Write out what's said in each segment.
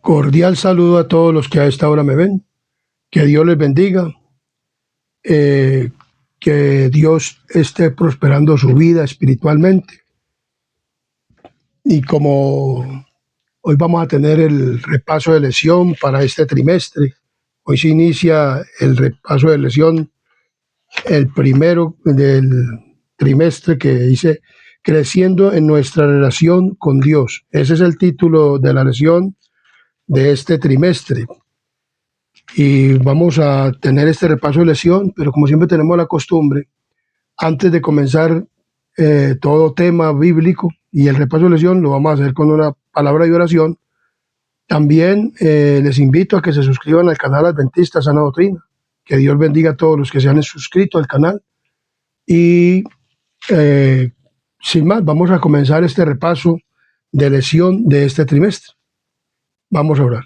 Cordial saludo a todos los que a esta hora me ven. Que Dios les bendiga. eh, que Dios esté prosperando su vida espiritualmente. Y como hoy vamos a tener el repaso de lesión para este trimestre, hoy se inicia el repaso de lesión, el primero del trimestre, que dice creciendo en nuestra relación con Dios. Ese es el título de la lesión de este trimestre. Y vamos a tener este repaso de lesión, pero como siempre tenemos la costumbre, antes de comenzar todo tema bíblico y el repaso de lesión, lo vamos a hacer con una palabra de oración. También les invito a que se suscriban al canal Adventista Sana Doctrina. Que Dios bendiga a todos los que se han suscrito al canal. Y sin más, vamos a comenzar este repaso de lesión de este trimestre. Vamos a orar.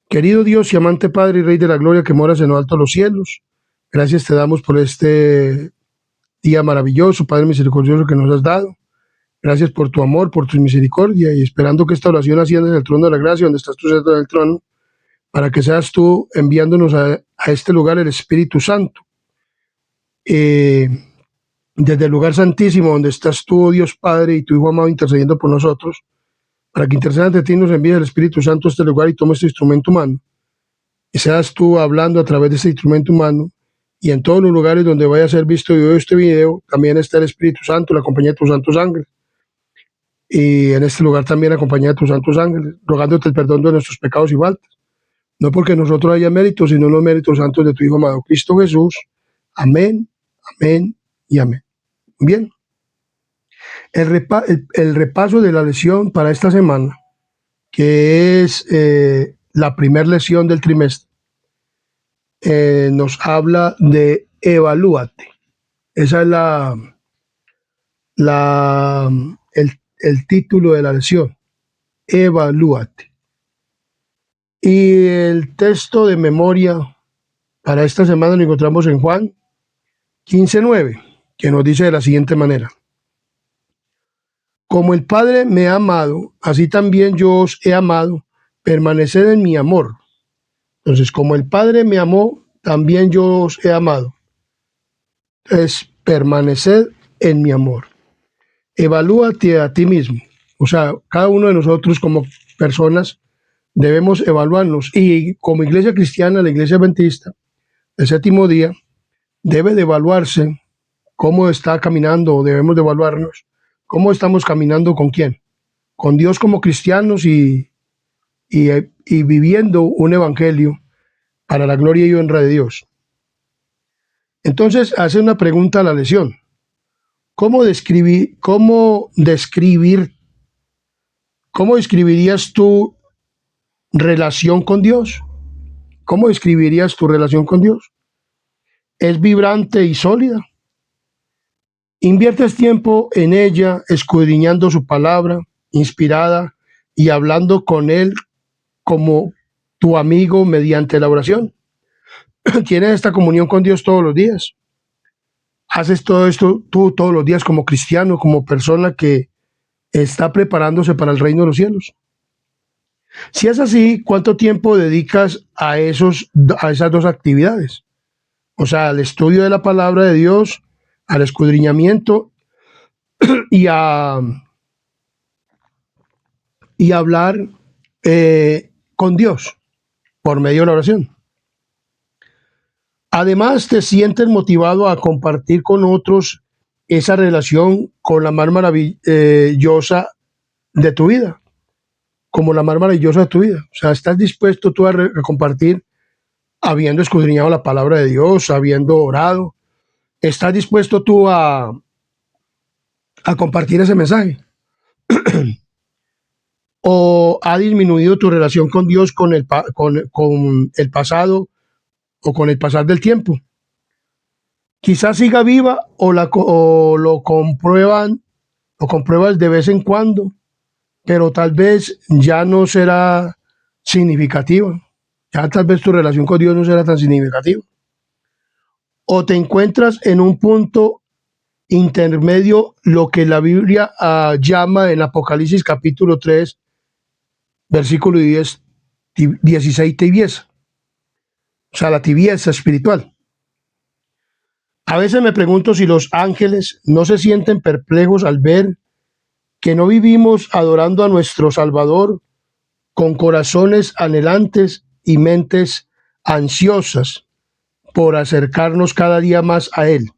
Querido Dios y amante Padre y Rey de la Gloria que moras en lo alto de los cielos, gracias te damos por este día maravilloso, Padre misericordioso, que nos has dado. Gracias por tu amor, por tu misericordia, y esperando que esta oración ascienda en el trono de la gracia, donde estás tú sentado en el trono, para que seas tú enviándonos a este lugar el Espíritu Santo. Desde el lugar santísimo, donde estás tú, oh Dios Padre, y tu Hijo amado intercediendo por nosotros, para que interceda ante ti, nos envíe el Espíritu Santo a este lugar y tome este instrumento humano. Y seas tú hablando a través de este instrumento humano, y en todos los lugares donde vaya a ser visto y oído este video, también está el Espíritu Santo, la compañía de tus santos ángeles. Y en este lugar también la compañía de tus santos ángeles, rogándote el perdón de nuestros pecados y faltas. No porque nosotros haya méritos, sino los méritos santos de tu Hijo amado, Cristo Jesús. Amén, amén y amén. Bien. El repaso de la lesión para esta semana, que es la primera lesión del trimestre, nos habla de evalúate. Esa es el título de la lesión, evalúate. Y el texto de memoria para esta semana lo encontramos en Juan 15:9, que nos dice de la siguiente manera: como el Padre me ha amado, así también yo os he amado, permaneced en mi amor. Entonces, como el Padre me amó, también yo os he amado. Es permanecer en mi amor. Evalúate a ti mismo. O sea, cada uno de nosotros como personas debemos evaluarnos. Y como iglesia cristiana, la iglesia adventista, el séptimo día, debe de evaluarse cómo está caminando, o debemos de evaluarnos cómo estamos caminando con quién. Con Dios como cristianos y viviendo un evangelio para la gloria y honra de Dios. Entonces, hace una pregunta a la lesión. ¿Cómo describirías tu relación con Dios? ¿Cómo describirías tu relación con Dios? ¿Es vibrante y sólida? ¿Inviertes tiempo en ella, escudriñando su palabra, inspirada y hablando con Él como tu amigo mediante la oración? ¿Tienes esta comunión con Dios todos los días? ¿Haces todo esto tú todos los días como cristiano, como persona que está preparándose para el reino de los cielos? Si es así, ¿cuánto tiempo dedicas a esas dos actividades? O sea, al estudio de la palabra de Dios, al escudriñamiento y a hablar con Dios por medio de la oración. Además, te sientes motivado a compartir con otros esa relación con la más maravillosa de tu vida, como la más maravillosa de tu vida. O sea, estás dispuesto tú a compartir habiendo escudriñado la palabra de Dios, habiendo orado. ¿Estás dispuesto tú a compartir ese mensaje? ¿O ha disminuido tu relación con Dios con el pasado o con el pasar del tiempo? Quizás siga viva o lo compruebas de vez en cuando, pero tal vez ya no será significativa. Ya tal vez tu relación con Dios no será tan significativa. O te encuentras en un punto intermedio, lo que la Biblia llama en Apocalipsis capítulo 3, versículo 10, 16, tibieza. O sea, la tibieza espiritual. A veces me pregunto si los ángeles no se sienten perplejos al ver que no vivimos adorando a nuestro Salvador con corazones anhelantes y mentes ansiosas por acercarnos cada día más a Él,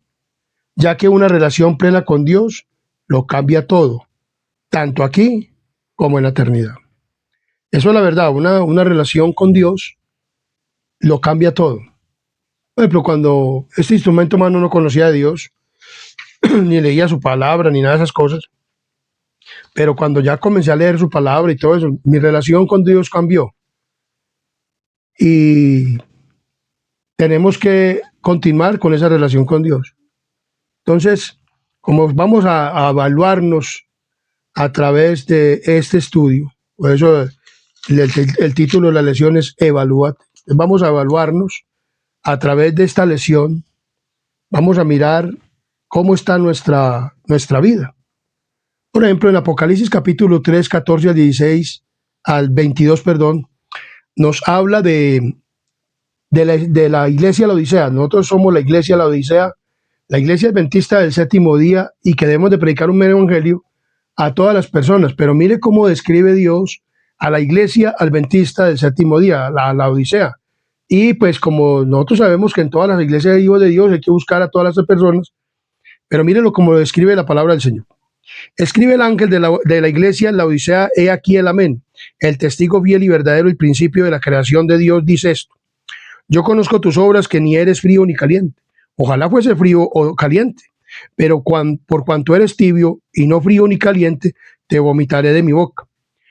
ya que una relación plena con Dios lo cambia todo, tanto aquí como en la eternidad. Eso es la verdad, una relación con Dios lo cambia todo. Por ejemplo, cuando este instrumento humano no conocía a Dios, ni leía su palabra, ni nada de esas cosas, pero cuando ya comencé a leer su palabra y todo eso, mi relación con Dios cambió. Y tenemos que continuar con esa relación con Dios. Entonces, como vamos a evaluarnos a través de este estudio, por eso el título de la lección es Evalúate. Vamos a evaluarnos a través de esta lección, vamos a mirar cómo está nuestra vida. Por ejemplo, en Apocalipsis capítulo 3, 14 al 16, al 22, perdón, nos habla de la iglesia Laodicea. Nosotros somos la iglesia Laodicea, la iglesia adventista del séptimo día, y que debemos de predicar un evangelio a todas las personas. Pero mire cómo describe Dios a la iglesia adventista del séptimo día, la Laodicea. Y pues como nosotros sabemos que en todas las iglesias de Dios hay que buscar a todas las personas, pero mírenlo como lo describe la palabra del Señor. Escribe el ángel de la iglesia en la Odisea, he aquí el amén, el testigo fiel y verdadero, el principio de la creación de Dios, dice esto: yo conozco tus obras, que ni eres frío ni caliente. Ojalá fuese frío o caliente, pero por cuanto eres tibio y no frío ni caliente, te vomitaré de mi boca.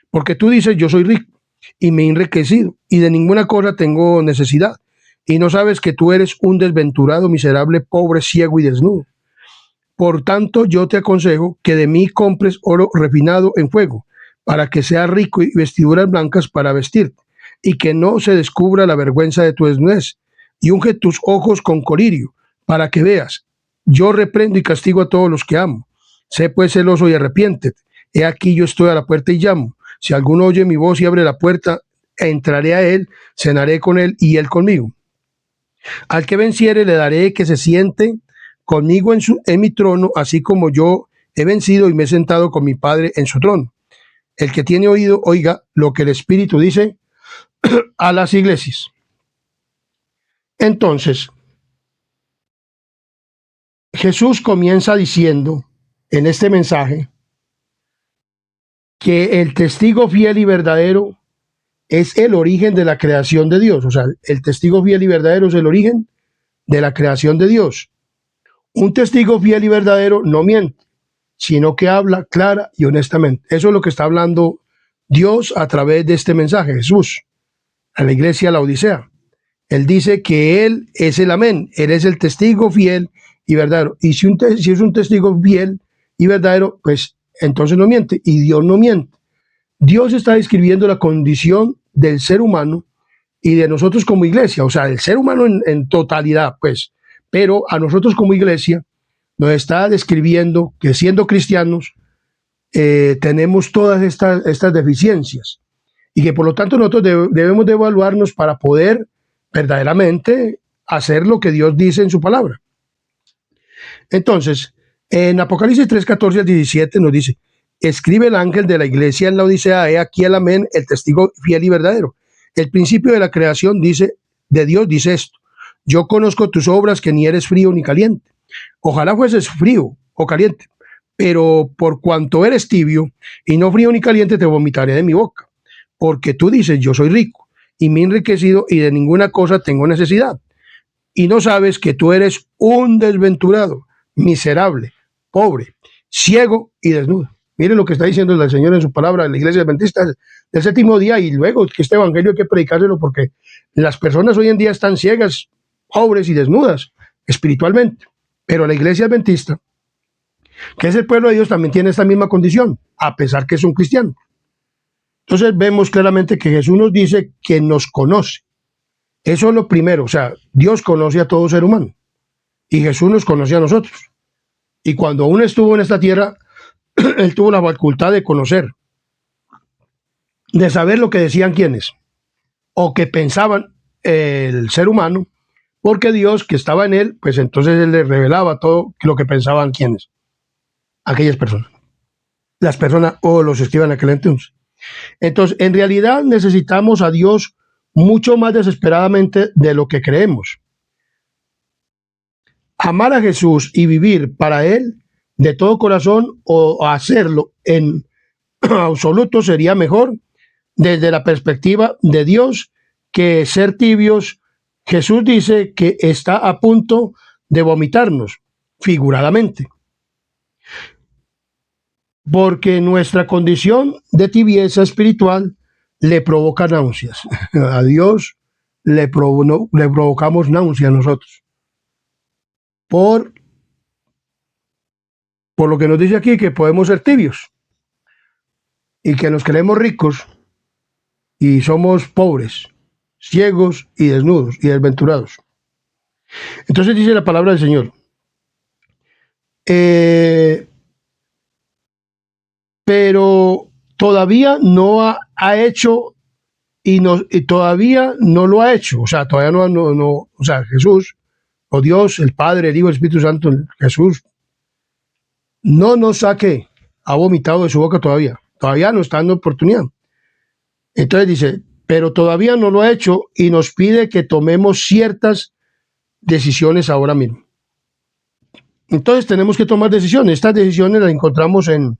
Porque tú dices, yo soy rico y me he enriquecido, y de ninguna cosa tengo necesidad, y no sabes que tú eres un desventurado, miserable, pobre, ciego y desnudo. Por tanto, yo te aconsejo que de mí compres oro refinado en fuego, para que seas rico, y vestiduras blancas para vestirte, y que no se descubra la vergüenza de tu desnudez, y unge tus ojos con colirio, para que veas. Yo reprendo y castigo a todos los que amo. Sé pues celoso y arrepiéntete. He aquí yo estoy a la puerta y llamo. Si alguno oye mi voz y abre la puerta, entraré a él, cenaré con él y él conmigo. Al que venciere le daré que se siente conmigo en mi trono, así como yo he vencido y me he sentado con mi Padre en su trono. El que tiene oído, oiga lo que el Espíritu dice a las iglesias. Entonces, Jesús comienza diciendo en este mensaje que el testigo fiel y verdadero es el origen de la creación de Dios. O sea, el testigo fiel y verdadero es el origen de la creación de Dios. Un testigo fiel y verdadero no miente, sino que habla clara y honestamente. Eso es lo que está hablando Dios a través de este mensaje, Jesús, a la iglesia Laodicea. Él dice que Él es el amén, Él es el testigo fiel y verdadero. Y si es un testigo fiel y verdadero, pues entonces no miente, y Dios no miente. Dios está describiendo la condición del ser humano y de nosotros como iglesia, o sea, el ser humano en totalidad, pues, pero a nosotros como iglesia nos está describiendo que siendo cristianos tenemos todas estas deficiencias, y que por lo tanto nosotros debemos de evaluarnos para poder verdaderamente hacer lo que Dios dice en su palabra. Entonces, en Apocalipsis 3, 14 al 17 nos dice: escribe el ángel de la iglesia en la Odisea, he aquí el amén, el testigo fiel y verdadero. El principio de la creación de Dios dice esto: yo conozco tus obras, que ni eres frío ni caliente. Ojalá fueses frío o caliente, pero por cuanto eres tibio y no frío ni caliente, te vomitaré de mi boca. Porque tú dices, yo soy rico y me he enriquecido, y de ninguna cosa tengo necesidad. Y no sabes que tú eres un desventurado, miserable, pobre, ciego y desnudo. Miren lo que está diciendo el Señor en su palabra, en la iglesia adventista del séptimo día. Y luego que este evangelio hay que predicárselo, porque las personas hoy en día están ciegas, pobres y desnudas espiritualmente. Pero la iglesia adventista, que es el pueblo de Dios, también tiene esta misma condición, a pesar que es un cristiano. Entonces vemos claramente que Jesús nos dice que nos conoce. Eso es lo primero. O sea, Dios conoce a todo ser humano, y Jesús nos conoce a nosotros. Y cuando uno estuvo en esta tierra, él tuvo la facultad de conocer, de saber lo que decían quienes, o que pensaban el ser humano, porque Dios que estaba en él, pues entonces él le revelaba todo lo que pensaban quienes, aquellas personas, las personas o los escriban en aquel entonces. Entonces, en realidad necesitamos a Dios mucho más desesperadamente de lo que creemos. Amar a Jesús y vivir para Él de todo corazón o hacerlo en absoluto sería mejor desde la perspectiva de Dios que ser tibios. Jesús dice que está a punto de vomitarnos, figuradamente, porque nuestra condición de tibieza espiritual le provoca náuseas. A Dios le provocamos náuseas nosotros. Por lo que nos dice aquí que podemos ser tibios y que nos creemos ricos y somos pobres, ciegos y desnudos y desventurados. Entonces dice la palabra del Señor, pero todavía no ha hecho y todavía no lo ha hecho, o sea, todavía no, o sea, Jesús, o Dios, el Padre, el Hijo, el Espíritu Santo, Jesús, no nos ha vomitado de su boca todavía no está dando oportunidad. Entonces dice, pero todavía no lo ha hecho y nos pide que tomemos ciertas decisiones ahora mismo. Entonces tenemos que tomar decisiones. Estas decisiones las encontramos en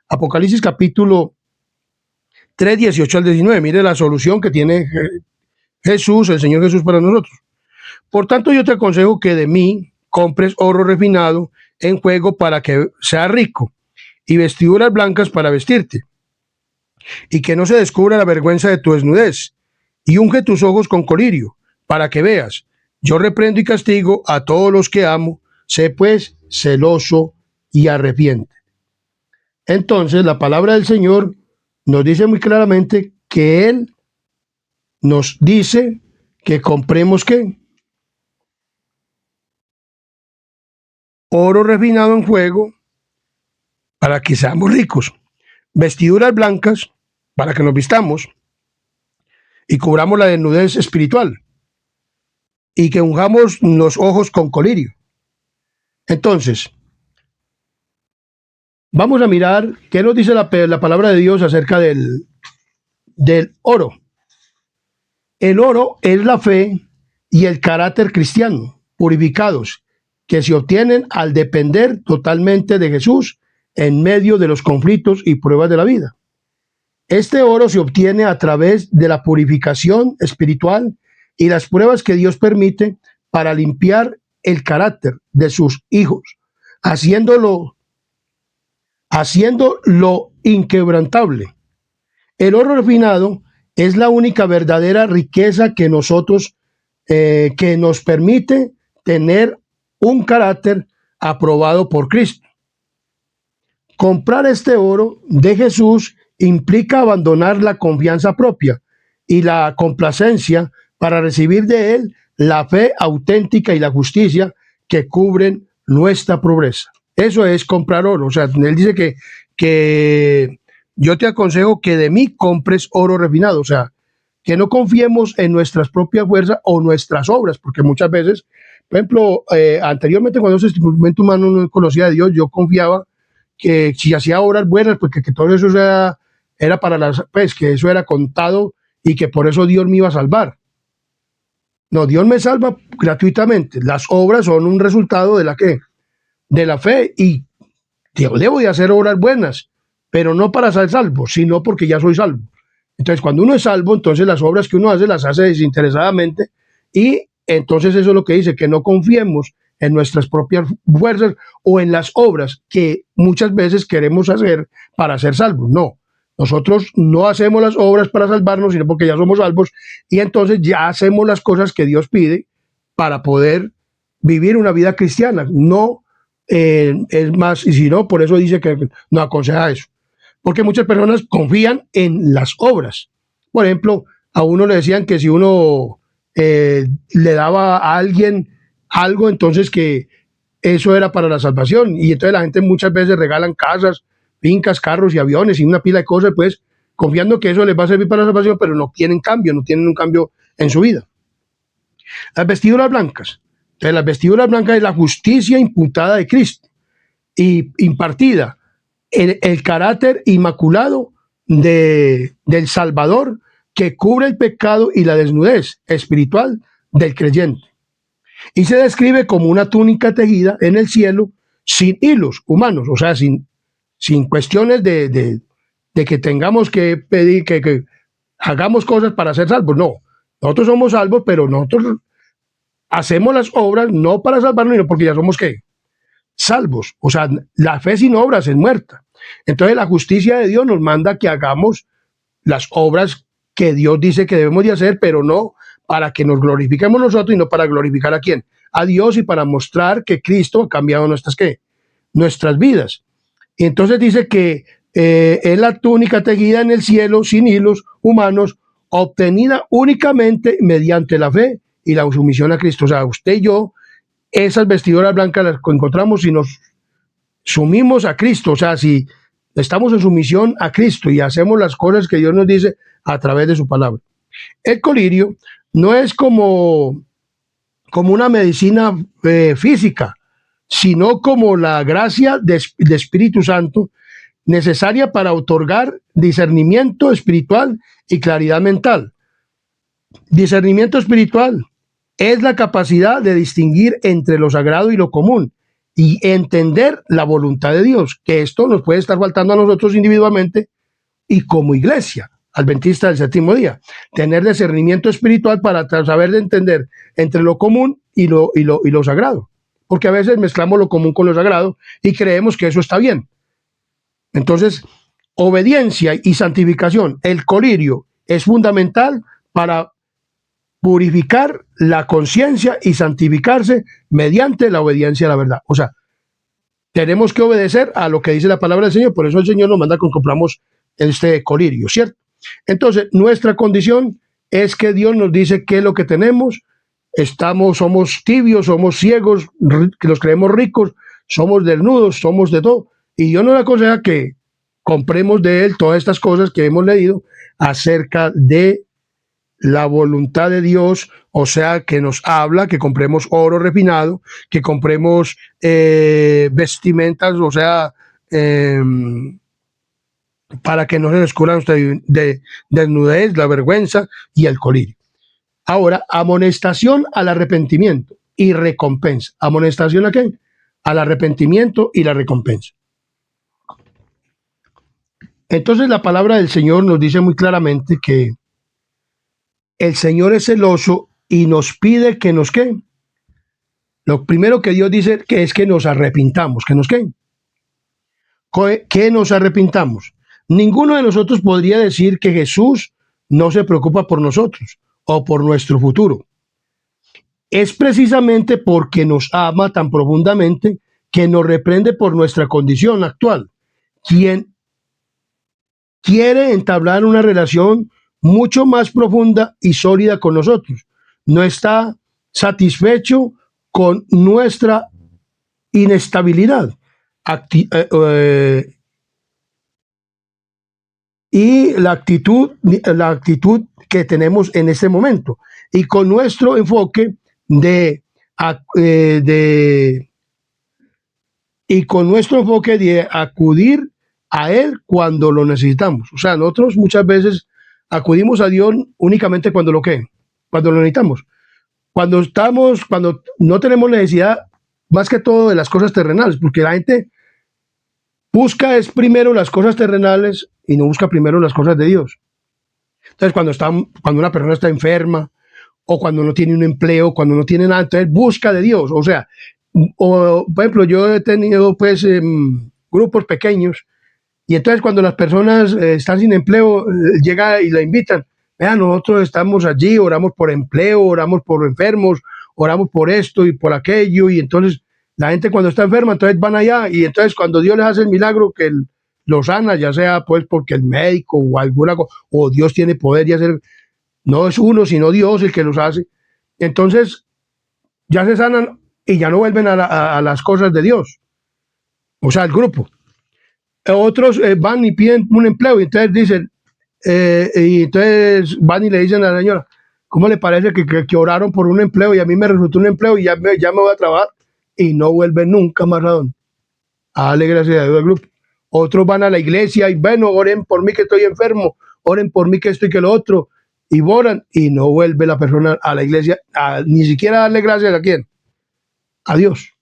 Apocalipsis capítulo 3, 18 al 19. Mire la solución que tiene Jesús, el Señor Jesús para nosotros. Por tanto, yo te aconsejo que de mí compres oro refinado en juego para que sea rico y vestiduras blancas para vestirte y que no se descubra la vergüenza de tu desnudez y unge tus ojos con colirio para que veas. Yo reprendo y castigo a todos los que amo. Sé pues celoso y arrepiente. Entonces la palabra del Señor nos dice muy claramente que Él nos dice que compremos ¿qué? Oro refinado en fuego para que seamos ricos, vestiduras blancas para que nos vistamos y cubramos la desnudez espiritual y que ungamos los ojos con colirio. Entonces, vamos a mirar qué nos dice la palabra de Dios acerca del oro. El oro es la fe y el carácter cristiano, purificados, que se obtienen al depender totalmente de Jesús en medio de los conflictos y pruebas de la vida. Este oro se obtiene a través de la purificación espiritual y las pruebas que Dios permite para limpiar el carácter de sus hijos, haciéndolo inquebrantable. El oro refinado es la única verdadera riqueza que que nos permite tener un carácter aprobado por Cristo. Comprar este oro de Jesús implica abandonar la confianza propia y la complacencia para recibir de Él la fe auténtica y la justicia que cubren nuestra pobreza. Eso es comprar oro. O sea, Él dice que yo te aconsejo que de mí compres oro refinado. O sea, que no confiemos en nuestras propias fuerzas o nuestras obras, porque muchas veces, por ejemplo, anteriormente cuando ese momento humano no conocía a Dios, yo confiaba que si hacía obras buenas, pues que todo eso era para pues que eso era contado y que por eso Dios me iba a salvar. No, Dios me salva gratuitamente. Las obras son un resultado de de la fe, y debo de hacer obras buenas, pero no para ser salvo, sino porque ya soy salvo. Entonces, cuando uno es salvo, entonces las obras que uno hace las hace desinteresadamente, y entonces eso es lo que dice, que no confiemos en nuestras propias fuerzas o en las obras que muchas veces queremos hacer para ser salvos. No, nosotros no hacemos las obras para salvarnos, sino porque ya somos salvos, y entonces ya hacemos las cosas que Dios pide para poder vivir una vida cristiana. No es más, y si no, por eso dice que no aconseja eso. Porque muchas personas confían en las obras. Por ejemplo, a uno le decían que si uno le daba a alguien algo, entonces que eso era para la salvación. Y entonces la gente muchas veces regalan casas, fincas, carros y aviones y una pila de cosas, pues, confiando que eso les va a servir para la salvación, pero no tienen cambio, no tienen un cambio en su vida. Las vestiduras blancas. Entonces, las vestiduras blancas es la justicia imputada de Cristo y impartida, el carácter inmaculado del Salvador que cubre el pecado y la desnudez espiritual del creyente. Y se describe como una túnica tejida en el cielo sin hilos humanos, o sea, sin cuestiones de que tengamos que pedir que hagamos cosas para ser salvos. No, nosotros somos salvos, pero nosotros hacemos las obras no para salvarnos, sino porque ya somos ¿qué? Salvos. O sea, la fe sin obras es muerta. Entonces la justicia de Dios nos manda que hagamos las obras que Dios dice que debemos de hacer, pero no para que nos glorifiquemos nosotros, y no para glorificar a quién, a Dios, y para mostrar que Cristo ha cambiado nuestras ¿qué? Nuestras vidas. Y entonces dice que es la túnica tejida en el cielo sin hilos humanos, obtenida únicamente mediante la fe y la sumisión a Cristo. O sea, usted y yo, esas vestiduras blancas las encontramos si nos sumimos a Cristo, o sea, si estamos en sumisión a Cristo y hacemos las cosas que Dios nos dice a través de su palabra. El colirio no es como una medicina física, sino como la gracia de Espíritu Santo necesaria para otorgar discernimiento espiritual y claridad mental. Discernimiento espiritual es la capacidad de distinguir entre lo sagrado y lo común y entender la voluntad de Dios, que esto nos puede estar faltando a nosotros individualmente y como iglesia adventista del séptimo día. Tener discernimiento espiritual para saber de entender entre lo común y lo sagrado. Porque a veces mezclamos lo común con lo sagrado y creemos que eso está bien. Entonces, obediencia y santificación, el colirio es fundamental para purificar la conciencia y santificarse mediante la obediencia a la verdad. O sea, tenemos que obedecer a lo que dice la palabra del Señor, por eso el Señor nos manda que compramos este colirio, ¿cierto? Entonces, nuestra condición es que Dios nos dice qué es lo que tenemos, somos tibios, somos ciegos, que los creemos ricos, somos desnudos, somos de todo, y Dios nos aconseja que compremos de Él todas estas cosas que hemos leído acerca de la voluntad de Dios, o sea, que nos habla que compremos oro refinado, que compremos vestimentas, o sea, para que no se descubra nuestra desnudez, la vergüenza y el colirio. Ahora, amonestación al arrepentimiento y recompensa. ¿Amonestación a qué? Al arrepentimiento y la recompensa. Entonces la palabra del Señor nos dice muy claramente que el Señor es celoso y nos pide que nos ¿qué? Lo primero que Dios dice que es que nos arrepintamos, que nos ¿qué? Que nos arrepintamos. Ninguno de nosotros podría decir que Jesús no se preocupa por nosotros o por nuestro futuro. Es precisamente porque nos ama tan profundamente que nos reprende por nuestra condición actual. Quien quiere entablar una relación mucho más profunda y sólida con nosotros. No está satisfecho con nuestra inestabilidad y la actitud que tenemos en este momento, y con nuestro enfoque de acudir a Él cuando lo necesitamos. O sea, nosotros muchas veces acudimos a Dios únicamente cuando lo necesitamos. Cuando no tenemos necesidad, más que todo, de las cosas terrenales, porque la gente busca es primero las cosas terrenales y no busca primero las cosas de Dios. Entonces, cuando una persona está enferma, o cuando no tiene un empleo, cuando no tiene nada, entonces busca de Dios. O sea, por ejemplo, yo he tenido pues grupos pequeños, y entonces cuando las personas están sin empleo, llega y la invitan. Vean, nosotros estamos allí, oramos por empleo, oramos por enfermos, oramos por esto y por aquello, y entonces la gente cuando está enferma, entonces van allá, y entonces cuando Dios les hace el milagro que lo sana, ya sea pues porque el médico o alguna cosa, o Dios tiene poder y hacer, no es uno, sino Dios el que los hace, entonces ya se sanan y ya no vuelven a las cosas de Dios, o sea, el grupo. Otros van y piden un empleo y entonces dicen, Y entonces van y le dicen a la señora, ¿cómo le parece que oraron por un empleo y a mí me resultó un empleo y ya me voy a trabajar? Y no vuelven nunca más a darle gracias a Dios al grupo. Otros van a la iglesia y bueno, oren por mí que estoy enfermo, oren por mí que esto y que lo otro, y oran y no vuelve la persona a la iglesia, ni siquiera a darle gracias a quién, a Dios.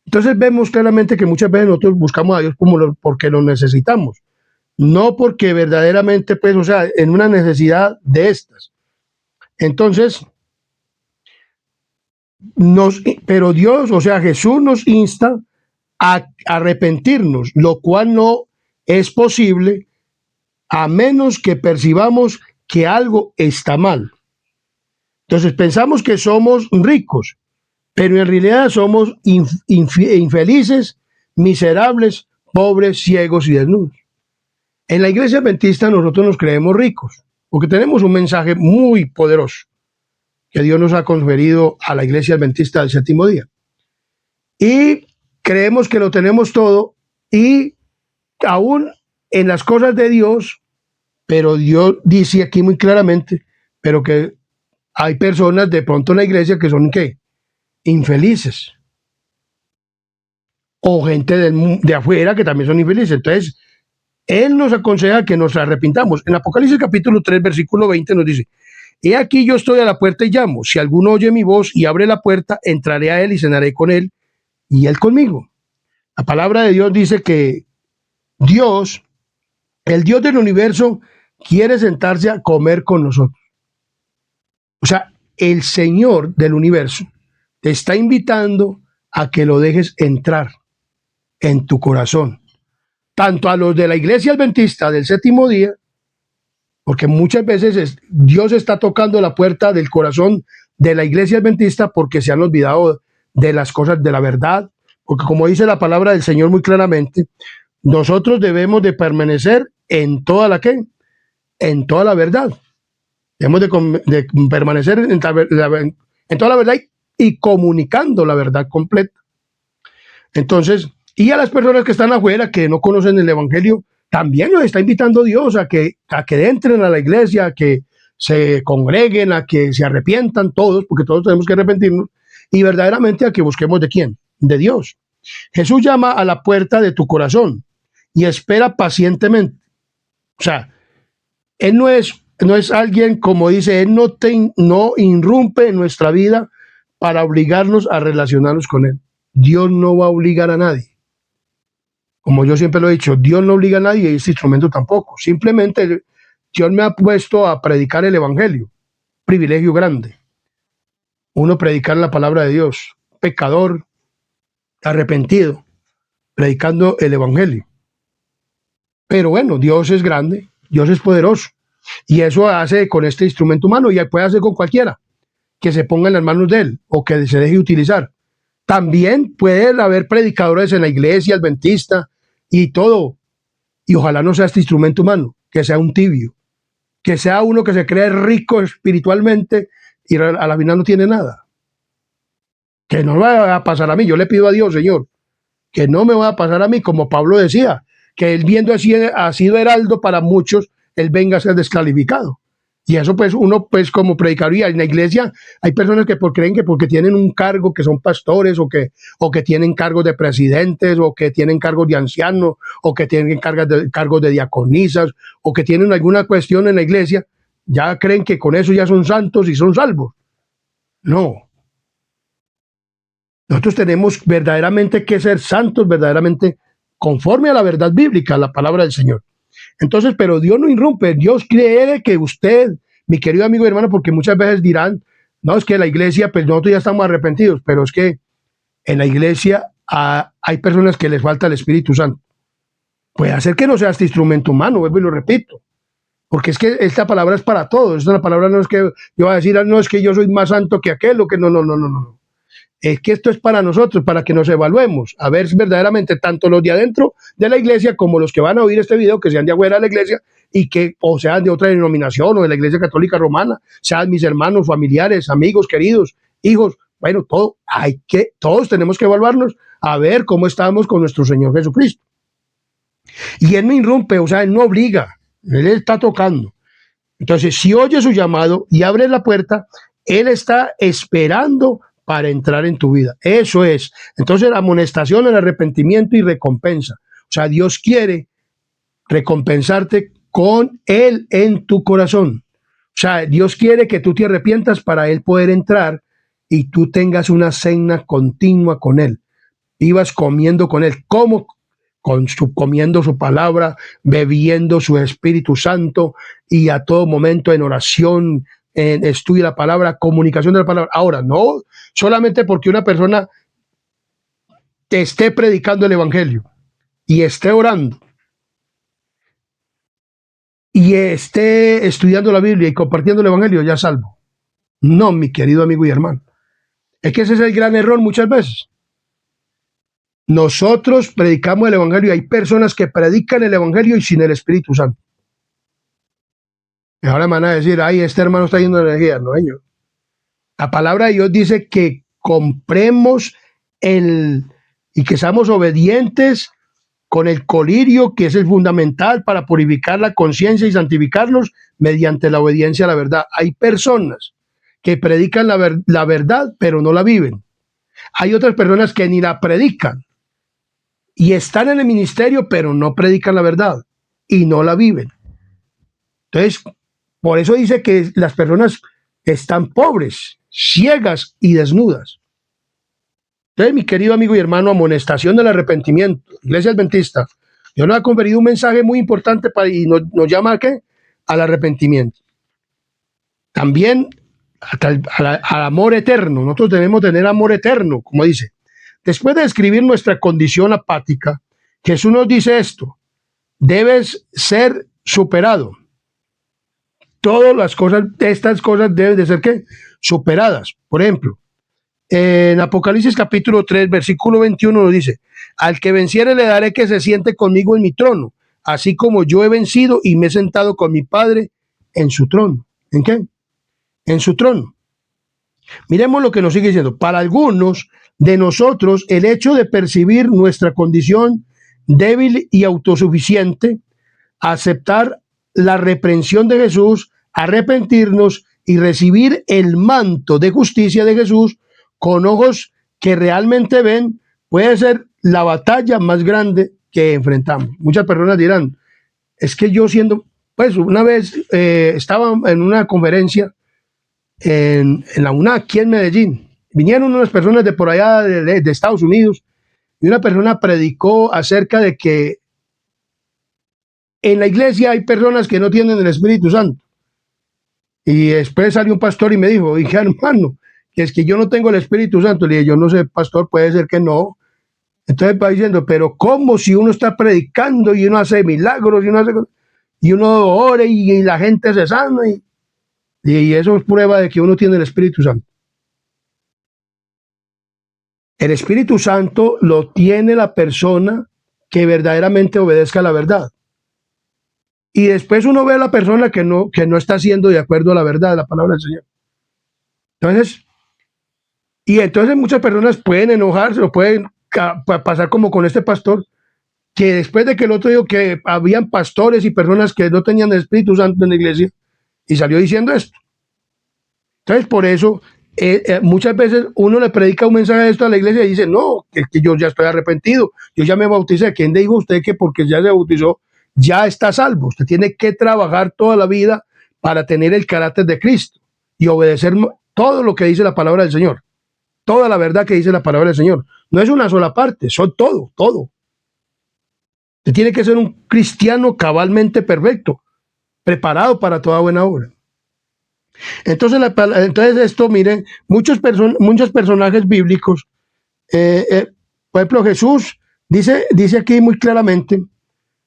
Entonces vemos claramente que muchas veces nosotros buscamos a Dios porque lo necesitamos, no porque verdaderamente, pues, o sea, en una necesidad de estas. Entonces, pero Dios, o sea, Jesús nos insta a arrepentirnos, lo cual no es posible a menos que percibamos que algo está mal. Entonces pensamos que somos ricos, pero en realidad somos infelices, miserables, pobres, ciegos y desnudos. En la iglesia adventista nosotros nos creemos ricos, porque tenemos un mensaje muy poderoso que Dios nos ha conferido a la iglesia adventista del séptimo día. Y creemos que lo tenemos todo y aún en las cosas de Dios, pero Dios dice aquí muy claramente, pero que hay personas de pronto en la iglesia que son ¿qué? Infelices. O gente de afuera que también son infelices. Entonces, Él nos aconseja que nos arrepintamos. En Apocalipsis capítulo 3, versículo 20 nos dice, he aquí yo estoy a la puerta y llamo. Si alguno oye mi voz y abre la puerta, entraré a Él y cenaré con Él y Él conmigo. La palabra de Dios dice que Dios, el Dios del universo, quiere sentarse a comer con nosotros. O sea, el Señor del universo te está invitando a que lo dejes entrar en tu corazón. Tanto a los de la iglesia adventista del séptimo día, porque muchas veces Dios está tocando la puerta del corazón de la iglesia adventista porque se han olvidado de las cosas de la verdad, porque como dice la palabra del Señor muy claramente, nosotros debemos de permanecer en toda la verdad. Debemos de permanecer en toda la verdad y comunicando la verdad completa. Entonces, y a las personas que están afuera, que no conocen el Evangelio, también nos está invitando Dios a que entren a la iglesia, a que se congreguen, a que se arrepientan todos, porque todos tenemos que arrepentirnos, y verdaderamente a que busquemos de quién, de Dios. Jesús llama a la puerta de tu corazón y espera pacientemente. O sea, Él no es alguien, como dice, Él no irrumpe en nuestra vida para obligarnos a relacionarnos con Él. Dios no va a obligar a nadie. Como yo siempre lo he dicho, Dios no obliga a nadie y este instrumento tampoco. Simplemente Dios me ha puesto a predicar el Evangelio. Privilegio grande. Uno predicar la palabra de Dios. Pecador, arrepentido, predicando el Evangelio. Pero bueno, Dios es grande, Dios es poderoso. Y eso hace con este instrumento humano y puede hacer con cualquiera que se ponga en las manos de Él o que se deje utilizar. También puede haber predicadores en la iglesia adventista y todo. Y ojalá no sea este instrumento humano, que sea un tibio, que sea uno que se cree rico espiritualmente y a la final no tiene nada. Que no me va a pasar a mí. Yo le pido a Dios, Señor, que no me va a pasar a mí, como Pablo decía, que él viendo así ha sido heraldo para muchos, él venga a ser descalificado. Y eso pues uno pues como predicaría en la iglesia hay personas que creen que porque tienen un cargo que son pastores o que tienen cargos de presidentes o que tienen cargos de ancianos o que tienen cargos de diaconisas o que tienen alguna cuestión en la iglesia, ya creen que con eso ya son santos y son salvos. No. Nosotros tenemos verdaderamente que ser santos, verdaderamente conforme a la verdad bíblica, la palabra del Señor. Entonces, pero Dios no irrumpe, Dios quiere que usted, mi querido amigo y hermano, porque muchas veces dirán, no, es que la iglesia, pues nosotros ya estamos arrepentidos, pero es que en la iglesia hay personas que les falta el Espíritu Santo. Puede hacer que no sea este instrumento humano, vuelvo y lo repito, porque es que esta palabra es para todos, esta palabra no es que yo voy a decir, no, es que yo soy más santo que aquel, o que no. Es que esto es para nosotros, para que nos evaluemos, a ver verdaderamente tanto los de adentro de la iglesia como los que van a oír este video, que sean de afuera de la iglesia y que o sean de otra denominación o de la iglesia católica romana, sean mis hermanos, familiares, amigos, queridos, hijos, bueno, todos tenemos que evaluarnos a ver cómo estamos con nuestro Señor Jesucristo. Y Él no irrumpe, o sea, Él no obliga. Él está tocando. Entonces, si oye su llamado y abre la puerta, Él está esperando para entrar en tu vida. Eso es. Entonces, la amonestación, el arrepentimiento y recompensa. O sea, Dios quiere recompensarte con Él en tu corazón. O sea, Dios quiere que tú te arrepientas para Él poder entrar y tú tengas una cena continua con Él. Ibas comiendo con Él, como comiendo su palabra, bebiendo su Espíritu Santo y a todo momento en oración, en estudio de la palabra, comunicación de la palabra. Ahora, no solamente porque una persona te esté predicando el Evangelio y esté orando y esté estudiando la Biblia y compartiendo el Evangelio, ya salvo. No, mi querido amigo y hermano. Es que ese es el gran error muchas veces. Nosotros predicamos el Evangelio. Hay personas que predican el Evangelio y sin el Espíritu Santo. Y ahora me van a decir, ay, este hermano está yendo de energía. No, señor. La palabra de Dios dice que compremos y que seamos obedientes con el colirio, que es el fundamental para purificar la conciencia y santificarnos mediante la obediencia a la verdad. Hay personas que predican la verdad, pero no la viven. Hay otras personas que ni la predican y están en el ministerio, pero no predican la verdad y no la viven. Entonces, por eso dice que las personas están pobres, ciegas y desnudas. Entonces, mi querido amigo y hermano, amonestación del arrepentimiento. Iglesia Adventista, Dios nos ha conferido un mensaje muy importante y nos llama ¿a qué? Al arrepentimiento. También al amor eterno. Nosotros debemos tener amor eterno, como dice. Después de describir nuestra condición apática, Jesús nos dice esto: debes ser superado. Todas las cosas, estas cosas deben de ser ¿qué? Superadas. Por ejemplo, en Apocalipsis capítulo 3, versículo 21 nos dice: al que venciere le daré que se siente conmigo en mi trono, así como yo he vencido y me he sentado con mi Padre en su trono. ¿En qué? En su trono. Miremos lo que nos sigue diciendo. Para algunos de nosotros, el hecho de percibir nuestra condición débil y autosuficiente, aceptar la reprensión de Jesús, arrepentirnos y recibir el manto de justicia de Jesús con ojos que realmente ven, puede ser la batalla más grande que enfrentamos. Muchas personas dirán, es que yo siendo, pues una vez estaba en una conferencia en la UNAC, aquí en Medellín. Vinieron unas personas de por allá de Estados Unidos y una persona predicó acerca de que en la iglesia hay personas que no tienen el Espíritu Santo. Y después salió un pastor y me dijo, dije, hermano, que es que yo no tengo el Espíritu Santo. Le dije, yo no sé, pastor, puede ser que no. Entonces va diciendo, pero ¿cómo si uno está predicando y uno hace milagros y uno ora y la gente se sana? Y eso es prueba de que uno tiene el Espíritu Santo. El Espíritu Santo lo tiene la persona que verdaderamente obedezca a la verdad. Y después uno ve a la persona que no está haciendo de acuerdo a la verdad, la palabra del Señor. Entonces muchas personas pueden enojarse o pueden pasar como con este pastor, que después de que el otro dijo que habían pastores y personas que no tenían el Espíritu Santo en la iglesia, y salió diciendo esto. Entonces por eso muchas veces uno le predica un mensaje de esto a la iglesia y dice, no, que yo ya estoy arrepentido, yo ya me bauticé. ¿Quién le dijo a usted que porque ya se bautizó ya está salvo? Usted tiene que trabajar toda la vida para tener el carácter de Cristo y obedecer todo lo que dice la palabra del Señor, toda la verdad que dice la palabra del Señor. No es una sola parte, son todo. Usted tiene que ser un cristiano cabalmente perfecto, preparado para toda buena obra. Entonces esto, miren, muchos personajes bíblicos, por ejemplo, Jesús dice aquí muy claramente,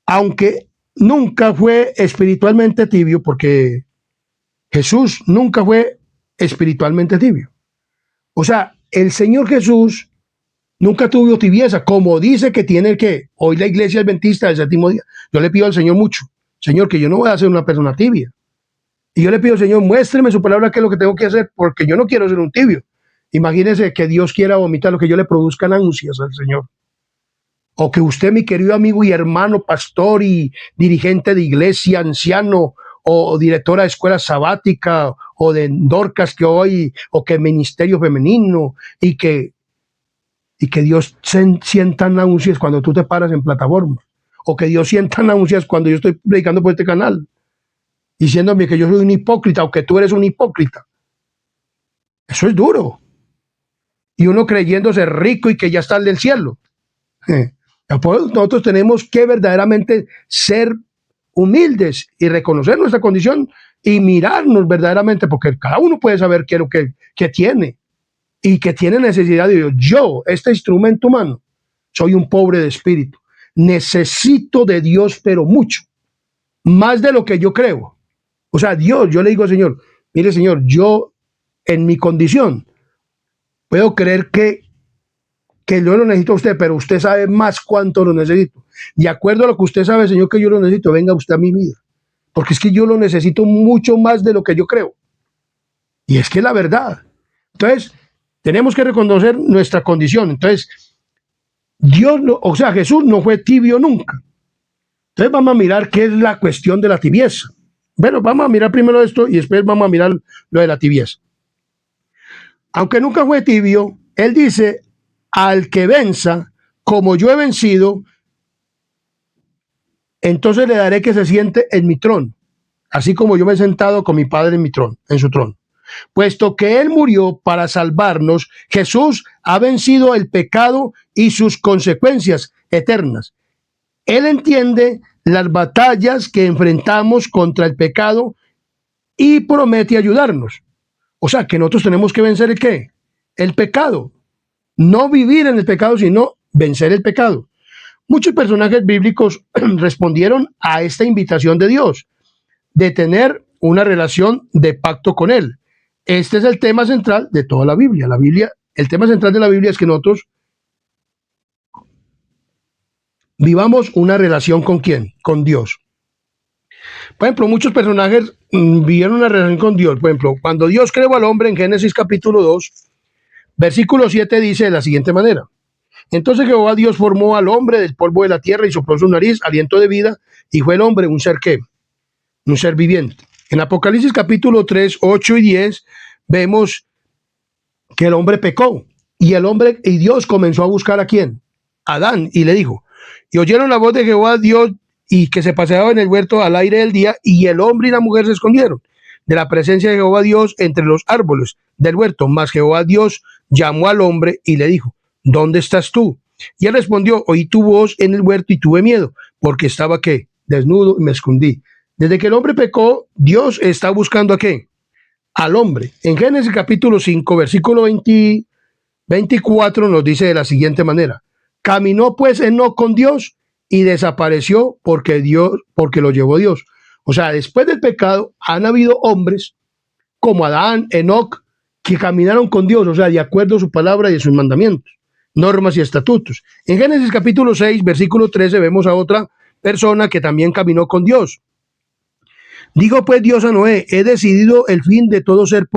aunque nunca fue espiritualmente tibio, porque Jesús nunca fue espiritualmente tibio. O sea, el Señor Jesús nunca tuvo tibieza, como dice que tiene que hoy la iglesia adventista del séptimo día. Yo le pido al Señor mucho, Señor, que yo no voy a ser una persona tibia. Y yo le pido, Señor, muéstreme su palabra, qué es lo que tengo que hacer, porque yo no quiero ser un tibio. Imagínense que Dios quiera vomitar lo que yo le produzca náuseas al Señor. O que usted, mi querido amigo y hermano, pastor y dirigente de iglesia, anciano, o directora de escuela sabática, o de Dorcas que hoy, o que ministerio femenino, y que Dios sienta náuseas cuando tú te paras en plataforma, o que Dios sienta náuseas cuando yo estoy predicando por este canal, diciéndome que yo soy un hipócrita o que tú eres un hipócrita. Eso es duro. Y uno creyéndose rico y que ya está del cielo. Nosotros tenemos que verdaderamente ser humildes y reconocer nuestra condición y mirarnos verdaderamente, porque cada uno puede saber qué es lo que tiene y que tiene necesidad de Dios. Yo, este instrumento humano, soy un pobre de espíritu. Necesito de Dios, pero mucho, más de lo que yo creo. O sea, Dios, yo le digo al Señor, mire Señor, yo en mi condición puedo creer que yo lo necesito a usted, pero usted sabe más cuánto lo necesito. De acuerdo a lo que usted sabe, Señor, que yo lo necesito, venga usted a mi vida. Porque es que yo lo necesito mucho más de lo que yo creo. Y es que es la verdad. Entonces, tenemos que reconocer nuestra condición. Entonces, Dios, o sea, Jesús no fue tibio nunca. Entonces vamos a mirar qué es la cuestión de la tibieza. Bueno, vamos a mirar primero esto y después vamos a mirar lo de la tibieza. Aunque nunca fue tibio, él dice, al que venza, como yo he vencido, entonces le daré que se siente en mi trono, así como yo me he sentado con mi Padre en mi trono, en su trono. Puesto que Él murió para salvarnos, Jesús ha vencido el pecado y sus consecuencias eternas. Él entiende las batallas que enfrentamos contra el pecado y promete ayudarnos. O sea, que nosotros tenemos que vencer ¿el qué? El pecado. No vivir en el pecado, sino vencer el pecado. Muchos personajes bíblicos respondieron a esta invitación de Dios, de tener una relación de pacto con Él. Este es el tema central de toda la Biblia. El tema central de la Biblia es que nosotros vivamos una relación ¿con quién? Con Dios. Por ejemplo, muchos personajes vivieron una relación con Dios. Por ejemplo, cuando Dios creó al hombre en Génesis capítulo 2, versículo 7 dice de la siguiente manera. Entonces Jehová Dios formó al hombre del polvo de la tierra y sopló su nariz aliento de vida, y fue el hombre un ser ¿qué? Un ser viviente. En Apocalipsis capítulo 3, 8 y 10 vemos que el hombre pecó y Dios comenzó a buscar ¿a quién? A Adán, y le dijo, y oyeron la voz de Jehová Dios y que se paseaba en el huerto al aire del día, y el hombre y la mujer se escondieron de la presencia de Jehová Dios entre los árboles del huerto. Mas Jehová Dios llamó al hombre y le dijo, ¿dónde estás tú? Y él respondió, oí tu voz en el huerto y tuve miedo, porque estaba ¿qué? Desnudo y me escondí. Desde que el hombre pecó, Dios está buscando ¿a qué? Al hombre. En Génesis capítulo 5, versículo 24 nos dice de la siguiente manera. Caminó pues Enoc con Dios y desapareció porque lo llevó Dios. O sea, después del pecado han habido hombres como Adán, Enoc, que caminaron con Dios, o sea, de acuerdo a su palabra y a sus mandamientos, normas y estatutos. En Génesis capítulo 6, versículo 13, vemos a otra persona que también caminó con Dios. Digo pues Dios a Noé, he decidido el fin de todo ser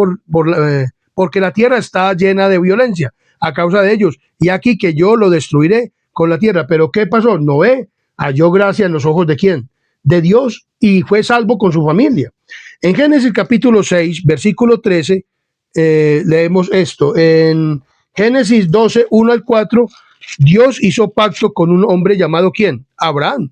porque la tierra está llena de violencia a causa de ellos, y aquí que yo lo destruiré con la tierra. Pero ¿qué pasó? Noé halló gracia en los ojos ¿de quién? De Dios, y fue salvo con su familia. En Génesis capítulo 6, versículo 13, leemos esto. En Génesis 12, 1 al 4, Dios hizo pacto con un hombre llamado ¿quién? Abraham.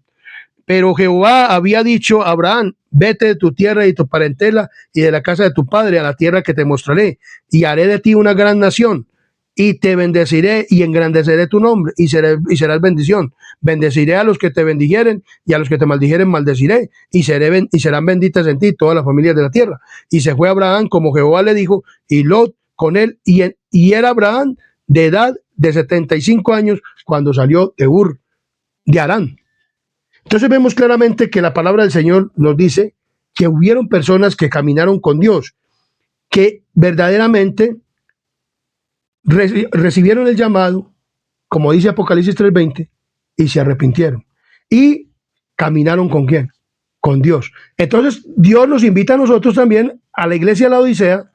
Pero Jehová había dicho a Abraham, vete de tu tierra y tu parentela y de la casa de tu padre a la tierra que te mostraré, y haré de ti una gran nación, y te bendeciré y engrandeceré tu nombre, y serás bendición. Bendeciré a los que te bendijeren, y a los que te maldijeren maldeciré, y serán benditas en ti todas las familias de la tierra. Y se fue Abraham como Jehová le dijo, y Lot con él, y era Abraham de edad de 75 años cuando salió de Ur de Harán. Entonces vemos claramente que la palabra del Señor nos dice que hubieron personas que caminaron con Dios, que verdaderamente recibieron el llamado, como dice Apocalipsis 3:20, y se arrepintieron. Y caminaron ¿con quién? Con Dios. Entonces Dios nos invita a nosotros también, a la iglesia de la Odisea,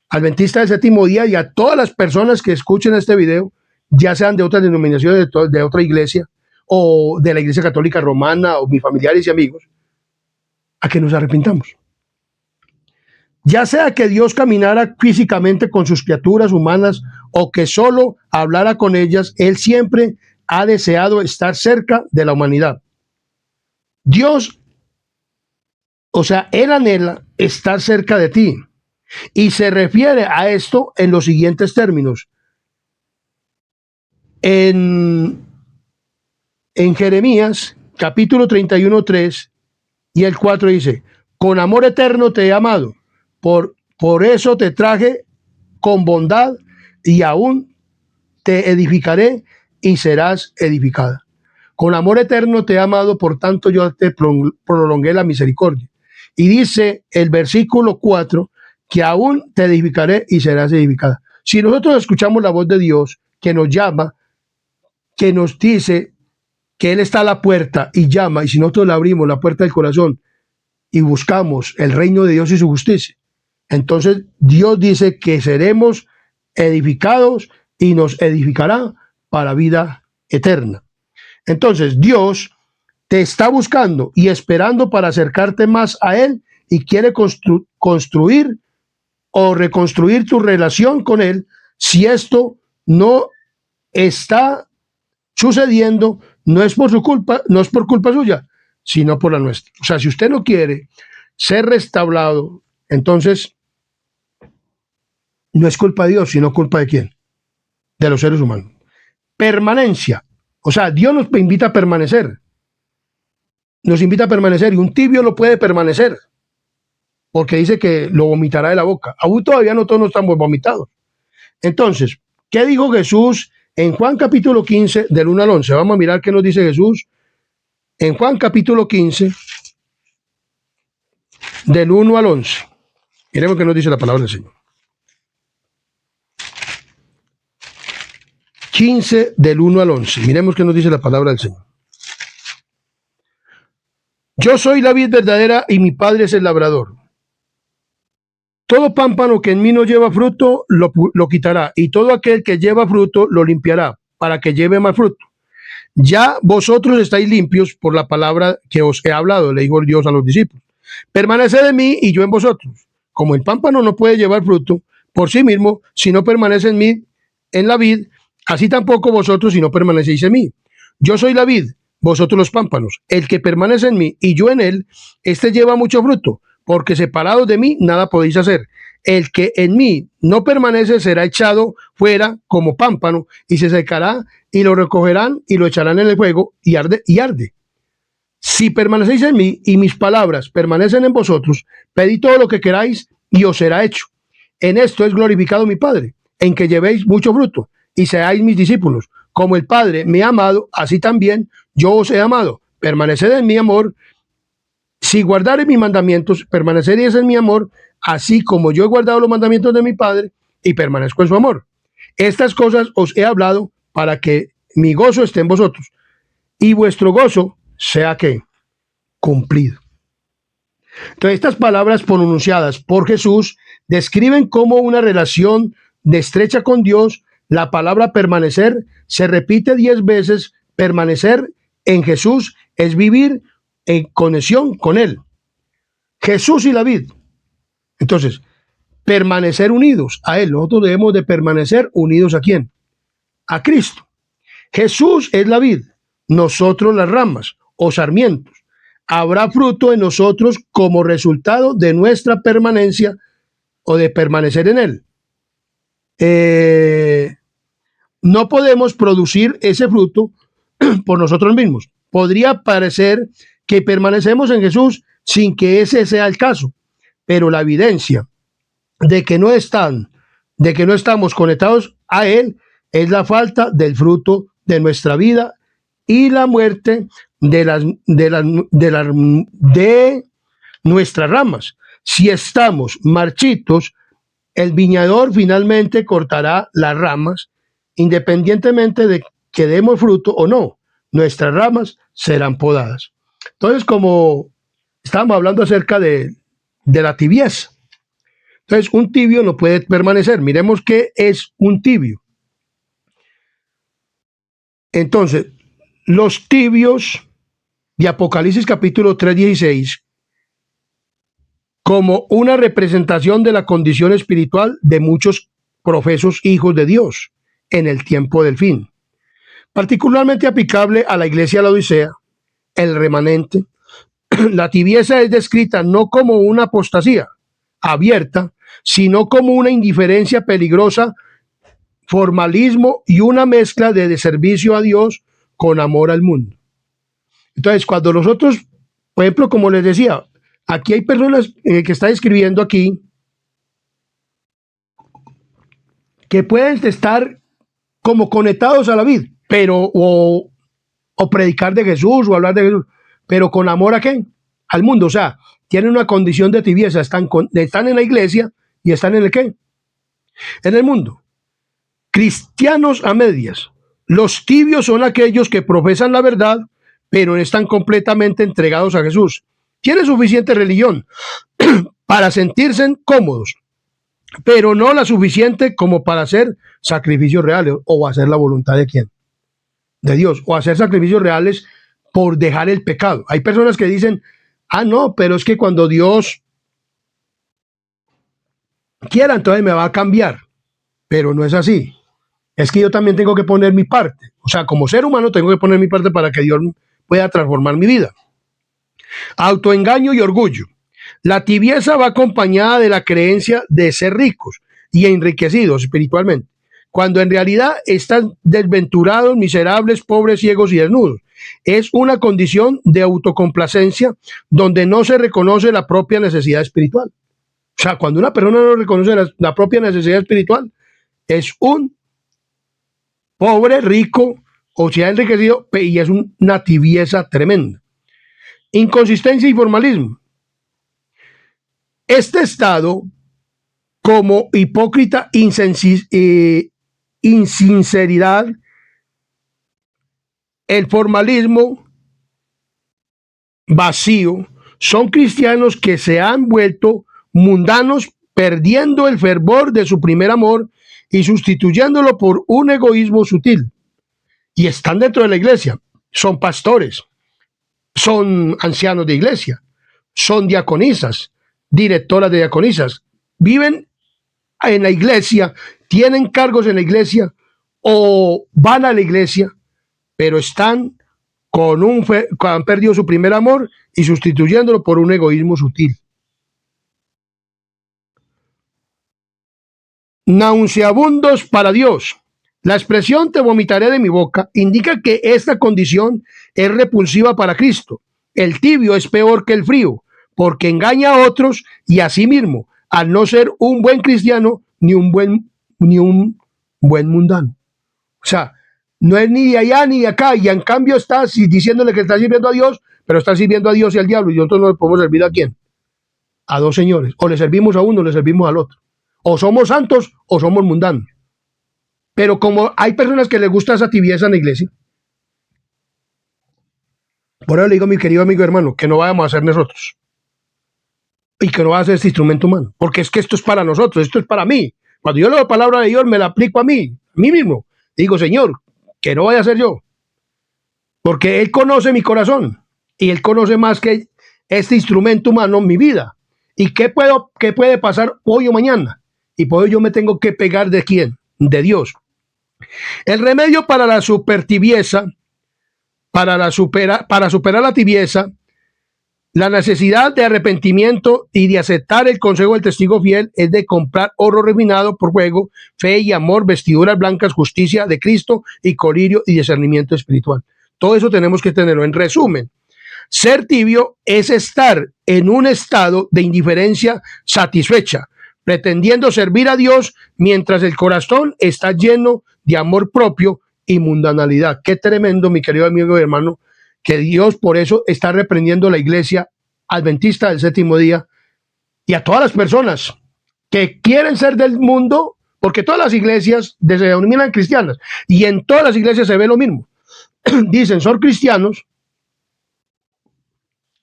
adventista del séptimo día, y a todas las personas que escuchen este video, ya sean de otras denominaciones, de otra iglesia, o de la Iglesia Católica Romana o mis familiares y amigos, a que nos arrepintamos. Ya sea que Dios caminara físicamente con sus criaturas humanas o que solo hablara con ellas, Él siempre ha deseado estar cerca de la humanidad. Dios, o sea, Él anhela estar cerca de ti y se refiere a esto en los siguientes términos. En Jeremías, capítulo 31, 3 y el 4 dice, con amor eterno te he amado, por eso te traje con bondad y aún te edificaré y serás edificada. Con amor eterno te he amado, por tanto yo te prolongué la misericordia. Y dice el versículo 4 que aún te edificaré y serás edificada. Si nosotros escuchamos la voz de Dios que nos llama, que nos dice que Él está a la puerta y llama, y si nosotros le abrimos la puerta del corazón y buscamos el reino de Dios y su justicia, entonces Dios dice que seremos edificados y nos edificará para vida eterna. Entonces Dios te está buscando y esperando para acercarte más a Él y quiere construir o reconstruir tu relación con Él. Si esto no está sucediendo, no es por su culpa, no es por culpa suya, sino por la nuestra. O sea, si usted no quiere ser restaurado, entonces no es culpa de Dios, sino culpa de quién? De los seres humanos. Permanencia. O sea, Dios nos invita a permanecer. Nos invita a permanecer y un tibio no puede permanecer porque dice que lo vomitará de la boca. Aún todavía no todos no estamos vomitados. Entonces, ¿qué dijo Jesús en Juan capítulo 15 del 1 al 11? Vamos a mirar qué nos dice Jesús en Juan capítulo 15 del 1 al 11. Miremos qué nos dice la palabra del Señor. 15 del 1 al 11. Miremos qué nos dice la palabra del Señor. Yo soy la vid verdadera y mi Padre es el labrador. Todo pámpano que en mí no lleva fruto lo quitará, y todo aquel que lleva fruto lo limpiará, para que lleve más fruto. Ya vosotros estáis limpios por la palabra que os he hablado, le dijo Dios a los discípulos. Permaneced en mí y yo en vosotros. Como el pámpano no puede llevar fruto por sí mismo si no permanece en mí, en la vid, así tampoco vosotros si no permanecéis en mí. Yo soy la vid, vosotros los pámpanos. El que permanece en mí y yo en él, este lleva mucho fruto, porque separados de mí nada podéis hacer. El que en mí no permanece será echado fuera como pámpano y se secará, y lo recogerán y lo echarán en el fuego y arde y arde. Si permanecéis en mí y mis palabras permanecen en vosotros, pedid todo lo que queráis y os será hecho. En esto es glorificado mi Padre, en que llevéis mucho fruto y seáis mis discípulos. Como el Padre me ha amado, así también yo os he amado. Permaneced en mi amor. Si guardareis mis mandamientos, permaneceréis en mi amor, así como yo he guardado los mandamientos de mi Padre y permanezco en su amor. Estas cosas os he hablado para que mi gozo esté en vosotros y vuestro gozo sea que cumplido. Entonces, estas palabras pronunciadas por Jesús describen cómo una relación de estrecha con Dios, la palabra permanecer se repite 10 veces. Permanecer en Jesús es vivir en conexión con Él. Jesús y la vid. Entonces, permanecer unidos a Él. Nosotros debemos de permanecer unidos ¿a quién? A Cristo. Jesús es la vid, nosotros las ramas o sarmientos. Habrá fruto en nosotros como resultado de nuestra permanencia o de permanecer en Él. No podemos producir ese fruto por nosotros mismos. Podría parecer que permanecemos en Jesús sin que ese sea el caso, pero la evidencia de que no estamos conectados a Él es la falta del fruto de nuestra vida y la muerte de nuestras ramas. Si estamos marchitos, el viñador finalmente cortará las ramas, independientemente de que demos fruto o no. Nuestras ramas serán podadas. Entonces, como estábamos hablando acerca de la tibieza, entonces un tibio no puede permanecer. Miremos qué es un tibio. Entonces, los tibios de Apocalipsis capítulo 3:16 como una representación de la condición espiritual de muchos profesos hijos de Dios en el tiempo del fin, particularmente aplicable a la iglesia de la Odisea, el remanente. La tibieza es descrita no como una apostasía abierta, sino como una indiferencia peligrosa, formalismo y una mezcla de servicio a Dios con amor al mundo. Entonces, cuando nosotros, por ejemplo, como les decía, aquí hay personas que están escribiendo aquí que pueden estar como conectados a la vida, pero o predicar de Jesús o hablar de Jesús, pero con amor a qué? Al mundo. O sea, tienen una condición de tibieza, están en la iglesia y están en el qué? En el mundo. Cristianos a medias. Los tibios son aquellos que profesan la verdad, pero están completamente entregados a Jesús. Tienen suficiente religión para sentirse cómodos, pero no la suficiente como para hacer sacrificios reales o hacer la voluntad de quién, de Dios, o hacer sacrificios reales por dejar el pecado. Hay personas que dicen, no, pero es que cuando Dios quiera, entonces me va a cambiar, pero no es así. Es que yo también tengo que poner mi parte, o sea, como ser humano tengo que poner mi parte para que Dios pueda transformar mi vida. Autoengaño y orgullo. La tibieza va acompañada de la creencia de ser ricos y enriquecidos espiritualmente, cuando en realidad están desventurados, miserables, pobres, ciegos y desnudos. Es una condición de autocomplacencia donde no se reconoce la propia necesidad espiritual. O sea, cuando una persona no reconoce la propia necesidad espiritual, es un pobre, rico o se ha enriquecido, y es una tibieza tremenda. Inconsistencia y formalismo. Este estado, como hipócrita insinceridad, el formalismo vacío, son cristianos que se han vuelto mundanos, perdiendo el fervor de su primer amor y sustituyéndolo por un egoísmo sutil. Y están dentro de la iglesia, son pastores, son ancianos de iglesia, son diaconisas, directoras de diaconisas, viven en la iglesia, tienen cargos en la iglesia o van a la iglesia, pero están han perdido su primer amor y sustituyéndolo por un egoísmo sutil. Nauseabundos para Dios. La expresión te vomitaré de mi boca indica que esta condición es repulsiva para Cristo. El tibio es peor que el frío, porque engaña a otros y a sí mismo, al no ser un buen cristiano ni un buen mundano. O sea, no es ni de allá ni de acá, y en cambio estás diciéndole que está sirviendo a Dios, pero está sirviendo a Dios y al diablo, y nosotros no le podemos servir a quién. A dos señores. O le servimos a uno o le servimos al otro. O somos santos o somos mundanos. Pero como hay personas que les gusta esa tibieza en la iglesia, por eso le digo a mi querido amigo hermano, que no vayamos a ser nosotros. Y que no va a ser este instrumento humano. Porque es que esto es para nosotros, esto es para mí. Cuando yo leo la palabra de Dios, me la aplico a mí mismo. Digo, Señor, que no vaya a ser yo. Porque Él conoce mi corazón. Y Él conoce más que este instrumento humano, mi vida. ¿Y qué puede pasar hoy o mañana? Y por ello yo me tengo que pegar ¿de quién? De Dios. El remedio para la supertibieza, para superar la tibieza, la necesidad de arrepentimiento y de aceptar el consejo del testigo fiel es de comprar oro refinado por fuego, fe y amor, vestiduras blancas, justicia de Cristo y colirio y discernimiento espiritual. Todo eso tenemos que tenerlo. En resumen, ser tibio es estar en un estado de indiferencia satisfecha, pretendiendo servir a Dios mientras el corazón está lleno de amor propio y mundanalidad. Qué tremendo, mi querido amigo y hermano, que Dios por eso está reprendiendo a la iglesia adventista del séptimo día y a todas las personas que quieren ser del mundo, porque todas las iglesias se denominan cristianas y en todas las iglesias se ve lo mismo. Dicen, son cristianos,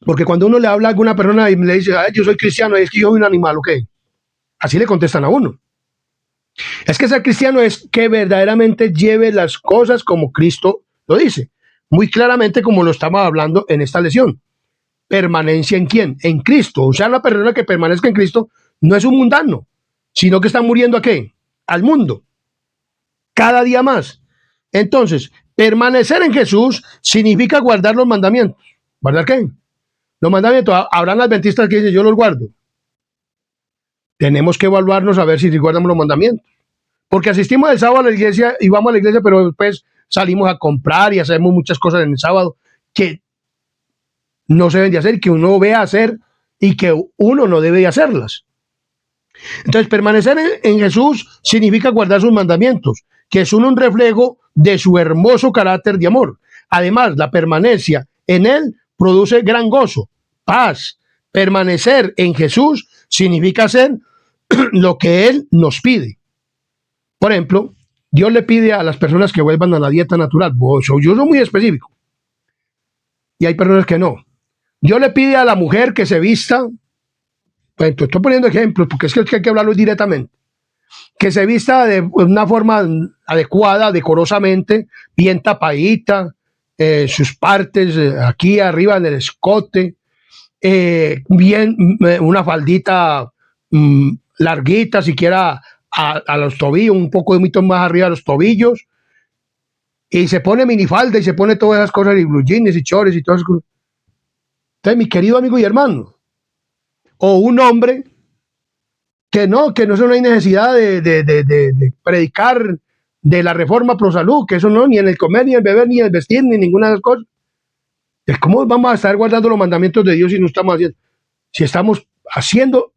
porque cuando uno le habla a alguna persona y le dice, yo soy cristiano, es que yo soy un animal, ¿ok? Así le contestan a uno. Es que ser cristiano es que verdaderamente lleve las cosas como Cristo lo dice. muy claramente como lo estamos hablando en esta lección. ¿Permanencia en quién? En Cristo. O sea, la persona que permanezca en Cristo no es un mundano, sino que está muriendo ¿a qué? Al mundo. Cada día más. Entonces, permanecer en Jesús significa guardar los mandamientos. ¿Guardar qué? Los mandamientos. Habrán adventistas que dicen, yo los guardo. Tenemos que evaluarnos a ver si guardamos los mandamientos. Porque asistimos el sábado a la iglesia y vamos a la iglesia, pero después salimos a comprar y hacemos muchas cosas en el sábado que no se deben de hacer, que uno ve a hacer y que uno no debe de hacerlas. Entonces, permanecer en Jesús significa guardar sus mandamientos, que son un reflejo de su hermoso carácter de amor. Además, la permanencia en Él produce gran gozo, paz. Permanecer en Jesús significa hacer lo que Él nos pide. Por ejemplo, Dios le pide a las personas que vuelvan a la dieta natural. Yo soy muy específico. Y hay personas que no. Dios le pide a la mujer que se vista. Pues, estoy poniendo ejemplos porque es que hay que hablarlo directamente. Que se vista de una forma adecuada, decorosamente, bien tapadita, sus partes aquí arriba en el escote, bien una faldita larguita, siquiera a los tobillos, un poco más arriba de los tobillos, y se pone minifalda y se pone todas esas cosas, y blue jeans y chores y todas esas cosas. Entonces, mi querido amigo y hermano, o un hombre que no hay necesidad de predicar de la reforma pro salud, que eso no, ni en el comer, ni en el beber, ni en el vestir, ni ninguna de las cosas. ¿Cómo vamos a estar guardando los mandamientos de Dios si no estamos haciendo? Si estamos haciendo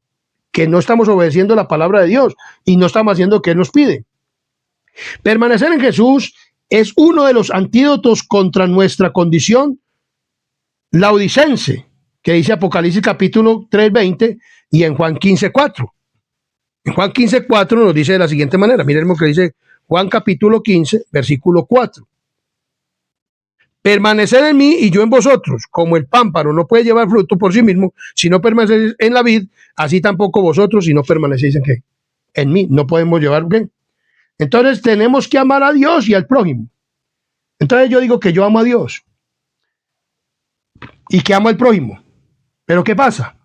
que no estamos obedeciendo la palabra de Dios y no estamos haciendo lo que Él nos pide. Permanecer en Jesús es uno de los antídotos contra nuestra condición laodicense, que dice Apocalipsis capítulo 3:20 y en Juan 15:4. En Juan 15:4 nos dice de la siguiente manera, miremos que dice Juan capítulo 15, versículo 4. Permanecer en mí y yo en vosotros, como el pámpano no puede llevar fruto por sí mismo, si no permanecéis en la vid, así tampoco vosotros, si no permanecéis en qué, en mí, no podemos llevar qué. Entonces tenemos que amar a Dios y al prójimo. Entonces yo digo que yo amo a Dios y que amo al prójimo. Pero ¿qué pasa?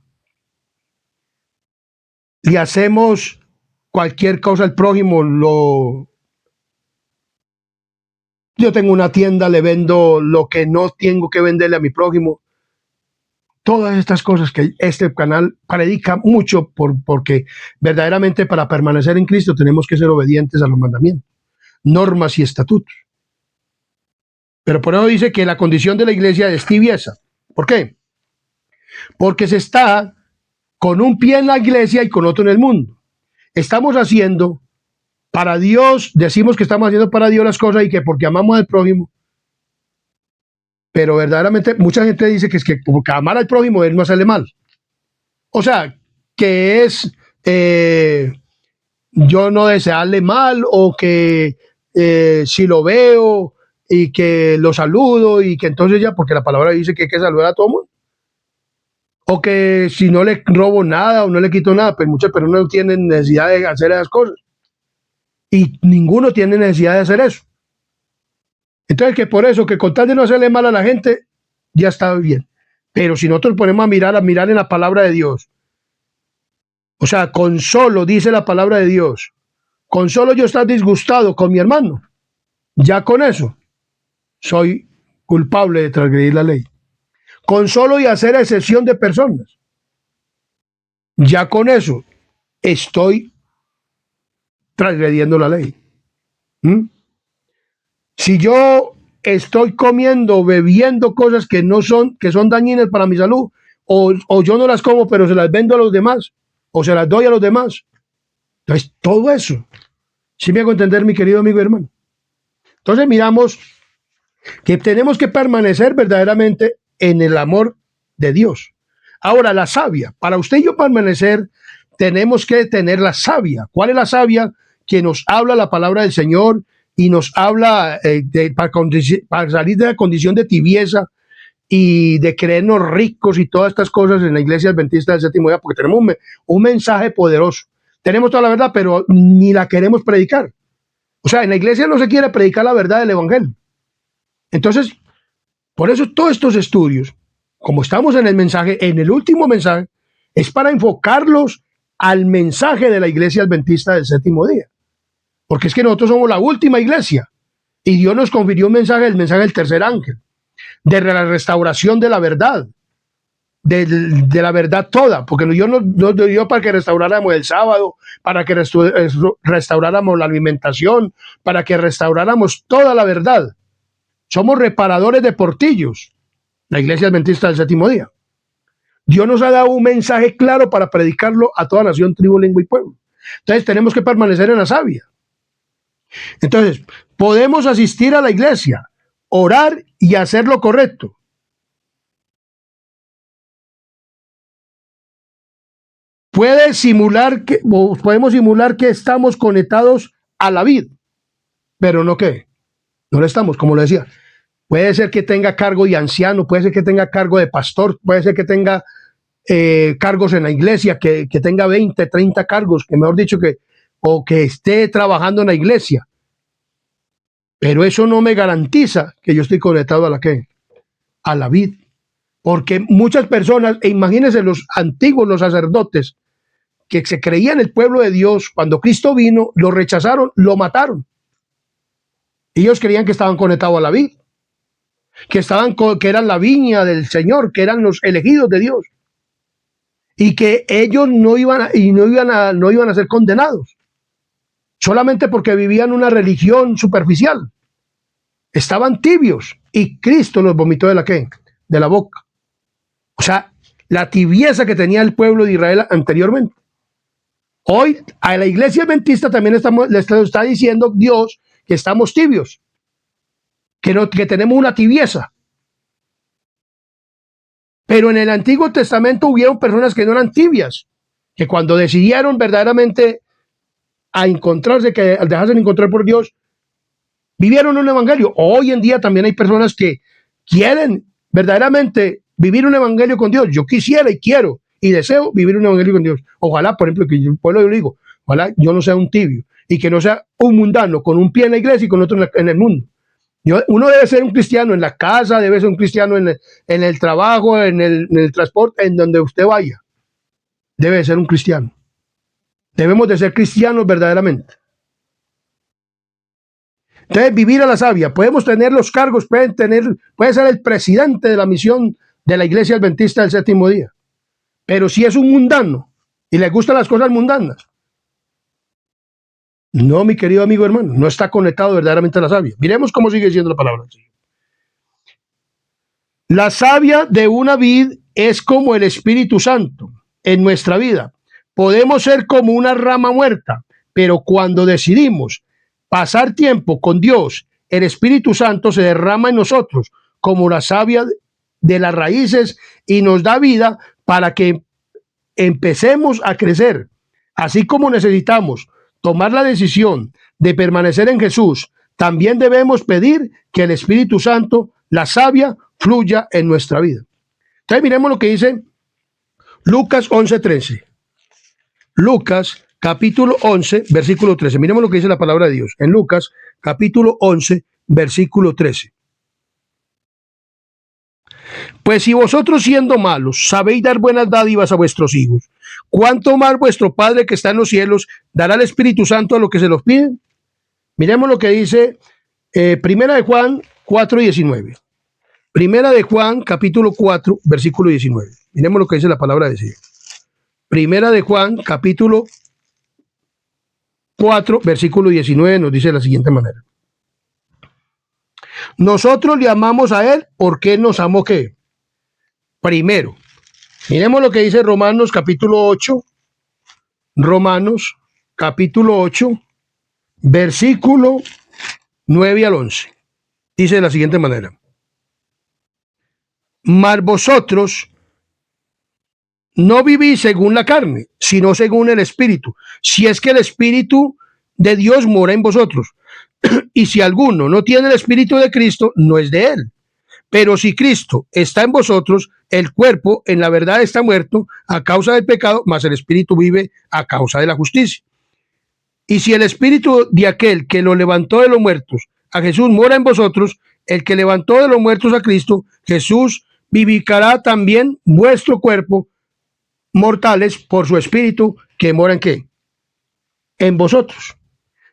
Le hacemos cualquier cosa al prójimo, yo tengo una tienda, le vendo lo que no tengo que venderle a mi prójimo. Todas estas cosas que este canal predica mucho porque verdaderamente para permanecer en Cristo tenemos que ser obedientes a los mandamientos, normas y estatutos. Pero por eso dice que la condición de la iglesia es tibieza. ¿Por qué? Porque se está con un pie en la iglesia y con otro en el mundo. Estamos haciendo para Dios, decimos que estamos haciendo para Dios las cosas y que porque amamos al prójimo, pero verdaderamente mucha gente dice que es que porque amar al prójimo es no hacerle mal. O sea, que es yo no desearle mal o que si lo veo y que lo saludo y que entonces ya, porque la palabra dice que hay que saludar a todo mundo. O que si no le robo nada o no le quito nada, pues muchas personas no tienen necesidad de hacer esas cosas. Y ninguno tiene necesidad de hacer eso. Entonces, que por eso, que con tal de no hacerle mal a la gente, ya está bien. Pero si nosotros ponemos a mirar en la palabra de Dios, o sea, con solo, dice la palabra de Dios, con solo yo estar disgustado con mi hermano, ya con eso soy culpable de transgredir la ley. Con solo y hacer excepción de personas, ya con eso estoy transgrediendo la ley. Si yo estoy comiendo, bebiendo cosas que son dañinas para mi salud, o yo no las como, pero se las vendo a los demás, o se las doy a los demás. Entonces, todo eso, ¿sí me hago entender, mi querido amigo y hermano? Entonces, miramos que tenemos que permanecer verdaderamente en el amor de Dios. Ahora, la savia, para usted y yo permanecer, tenemos que tener la savia. ¿Cuál es la savia? Que nos habla la palabra del Señor y nos habla para salir de la condición de tibieza y de creernos ricos y todas estas cosas en la iglesia adventista del séptimo día, porque tenemos un mensaje poderoso. Tenemos toda la verdad, pero ni la queremos predicar. O sea, en la iglesia no se quiere predicar la verdad del evangelio. Entonces, Por eso todos estos estudios, como estamos en el mensaje, en el último mensaje, es para enfocarlos al mensaje de la iglesia adventista del séptimo día. Porque es que nosotros somos la última iglesia y Dios nos confirió un mensaje, el mensaje del tercer ángel, de la restauración de la verdad, de la verdad toda, porque Dios nos dio para que restauráramos el sábado, para que restauráramos la alimentación, para que restauráramos toda la verdad. Somos reparadores de portillos, la iglesia adventista del séptimo día. Dios nos ha dado un mensaje claro para predicarlo a toda nación, tribu, lengua y pueblo. Entonces tenemos que permanecer en la savia. Entonces, podemos asistir a la iglesia, orar y hacer lo correcto. Podemos simular que estamos conectados a la vid, pero no que no lo estamos, como lo decía. Puede ser que tenga cargo de anciano, puede ser que tenga cargo de pastor, puede ser que tenga cargos en la iglesia, que tenga 20, 30 cargos, que mejor dicho, o que esté trabajando en la iglesia. Pero eso no me garantiza que yo estoy conectado a a la vid. Porque muchas personas, imagínense los antiguos, los sacerdotes, que se creían el pueblo de Dios, cuando Cristo vino, lo rechazaron, lo mataron. Ellos creían que estaban conectados a la vid, que eran la viña del Señor, que eran los elegidos de Dios, y que ellos no iban a ser condenados, solamente porque vivían una religión superficial. Estaban tibios, y Cristo los vomitó de la boca. O sea, la tibieza que tenía el pueblo de Israel anteriormente. Hoy a la iglesia adventista también le está diciendo Dios que estamos tibios, que tenemos una tibieza. Pero en el Antiguo Testamento hubieron personas que no eran tibias, que cuando decidieron verdaderamente a encontrarse, que al dejarse encontrar por Dios, vivieron un evangelio. Hoy en día también hay personas que quieren verdaderamente vivir un evangelio con Dios. Yo quisiera y quiero y deseo vivir un evangelio con Dios. Ojalá, por ejemplo, que el pueblo yo digo, ojalá yo no sea un tibio y que no sea un mundano con un pie en la iglesia y con otro en el mundo. Uno debe ser un cristiano en la casa, debe ser un cristiano en el trabajo, en el transporte, en donde usted vaya. Debe ser un cristiano. Debemos de ser cristianos verdaderamente. Entonces, vivir a la savia. Podemos tener los cargos, puede ser el presidente de la misión de la iglesia adventista del séptimo día. Pero si es un mundano y le gustan las cosas mundanas, no, mi querido amigo hermano, no está conectado verdaderamente a la savia. Miremos cómo sigue diciendo la palabra. La savia de una vid es como el Espíritu Santo en nuestra vida. Podemos ser como una rama muerta, pero cuando decidimos pasar tiempo con Dios, el Espíritu Santo se derrama en nosotros como la savia de las raíces y nos da vida para que empecemos a crecer. Así como necesitamos tomar la decisión de permanecer en Jesús, también debemos pedir que el Espíritu Santo, la savia, fluya en nuestra vida. Entonces miremos lo que dice Lucas 11:13. Lucas capítulo 11, versículo 13. Miremos lo que dice la palabra de Dios. En Lucas capítulo 11, versículo 13. Pues si vosotros siendo malos sabéis dar buenas dádivas a vuestros hijos, ¿cuánto más vuestro Padre que está en los cielos dará el Espíritu Santo a los que se los piden? Miremos lo que dice Primera de Juan 4:19. Primera de Juan capítulo 4, versículo 19. Miremos lo que dice la palabra de Dios. Primera de Juan capítulo 4, versículo 19 nos dice de la siguiente manera. Nosotros le amamos a Él porque Él nos amó ¿qué? Primero. Miremos lo que dice Romanos capítulo 8. Romanos capítulo 8, versículo 9 al 11. Dice de la siguiente manera. Mas vosotros no vivís según la carne, sino según el Espíritu, si es que el Espíritu de Dios mora en vosotros. Y si alguno no tiene el Espíritu de Cristo, no es de él. Pero si Cristo está en vosotros, el cuerpo en la verdad está muerto a causa del pecado, mas el Espíritu vive a causa de la justicia. Y si el Espíritu de aquel que lo levantó de los muertos, a Jesús, mora en vosotros, el que levantó de los muertos a Cristo, Jesús vivificará también vuestro cuerpo mortales por su espíritu que mora en qué? En vosotros.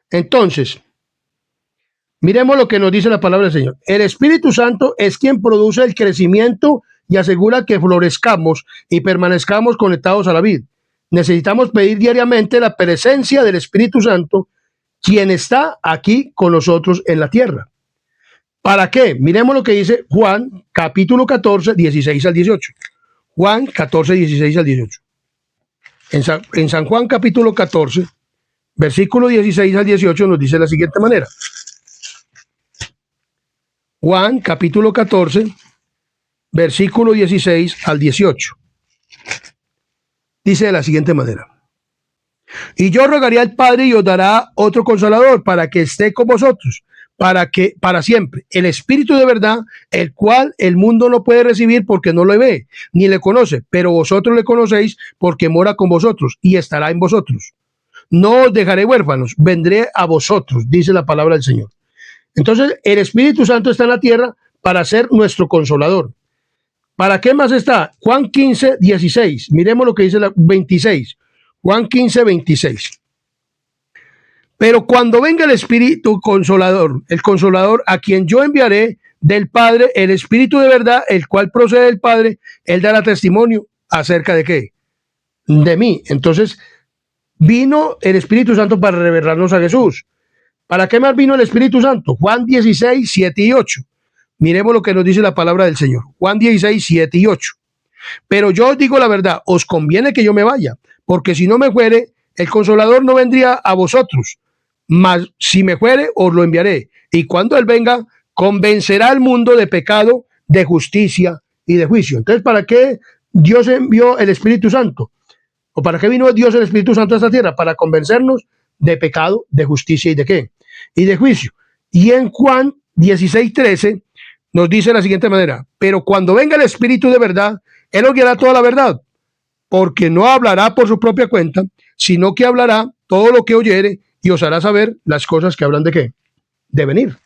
Entonces, miremos lo que nos dice la palabra del Señor. El Espíritu Santo es quien produce el crecimiento y asegura que florezcamos y permanezcamos conectados a la vid. Necesitamos pedir diariamente la presencia del Espíritu Santo, quien está aquí con nosotros en la tierra. ¿Para qué? Miremos lo que dice Juan, capítulo 14, 16 al 18. Juan 14, 16 al 18. En San Juan, capítulo 14, versículo 16 al 18, nos dice de la siguiente manera. Juan, capítulo 14, versículo 16 al 18. Dice de la siguiente manera. Y yo rogaré al Padre y os dará otro consolador para que esté con vosotros, para siempre, el Espíritu de verdad, el cual el mundo no puede recibir porque no lo ve, ni le conoce, pero vosotros le conocéis porque mora con vosotros y estará en vosotros. No os dejaré huérfanos, vendré a vosotros, dice la palabra del Señor. Entonces, el Espíritu Santo está en la tierra para ser nuestro consolador. ¿Para qué más está? Juan 15, 16. Miremos lo que dice la 26. Juan 15, 26. Pero cuando venga el Espíritu Consolador, el Consolador a quien yo enviaré del Padre, el Espíritu de verdad, el cual procede del Padre, él dará testimonio acerca de qué? De mí. Entonces, vino el Espíritu Santo para revelarnos a Jesús. ¿Para qué más vino el Espíritu Santo? Juan 16, 7 y 8. Miremos lo que nos dice la palabra del Señor. Juan 16, 7 y 8. Pero yo os digo la verdad, os conviene que yo me vaya, porque si no me fuere, el Consolador no vendría a vosotros, mas si me fuere, os lo enviaré. Y cuando él venga, convencerá al mundo de pecado, de justicia y de juicio. Entonces, ¿para qué Dios envió el Espíritu Santo? ¿O para qué vino Dios el Espíritu Santo a esta tierra? Para convencernos de pecado, de justicia y de qué? Y de juicio. Y en Juan 16, 13 nos dice de la siguiente manera, pero cuando venga el Espíritu de verdad, él os guiará toda la verdad, porque no hablará por su propia cuenta, sino que hablará todo lo que oyere y os hará saber las cosas que hablan de qué, de venir.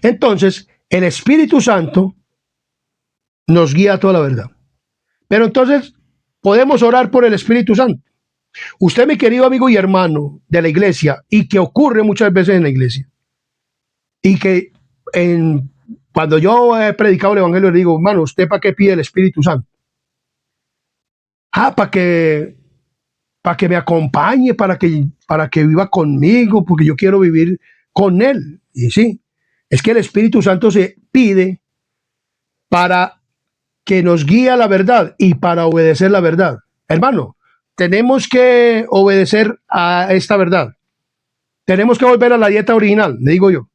Entonces, el Espíritu Santo nos guía a toda la verdad. Pero entonces, podemos orar por el Espíritu Santo. Usted, mi querido amigo y hermano de la iglesia, y que ocurre muchas veces en la iglesia, y que cuando yo he predicado el evangelio, le digo, hermano, ¿usted para qué pide el Espíritu Santo? Para que me acompañe, para que viva conmigo, porque yo quiero vivir con él. Y sí, es que el Espíritu Santo se pide para que nos guíe a la verdad y para obedecer la verdad. Hermano, tenemos que obedecer a esta verdad. Tenemos que volver a la dieta original, le digo yo.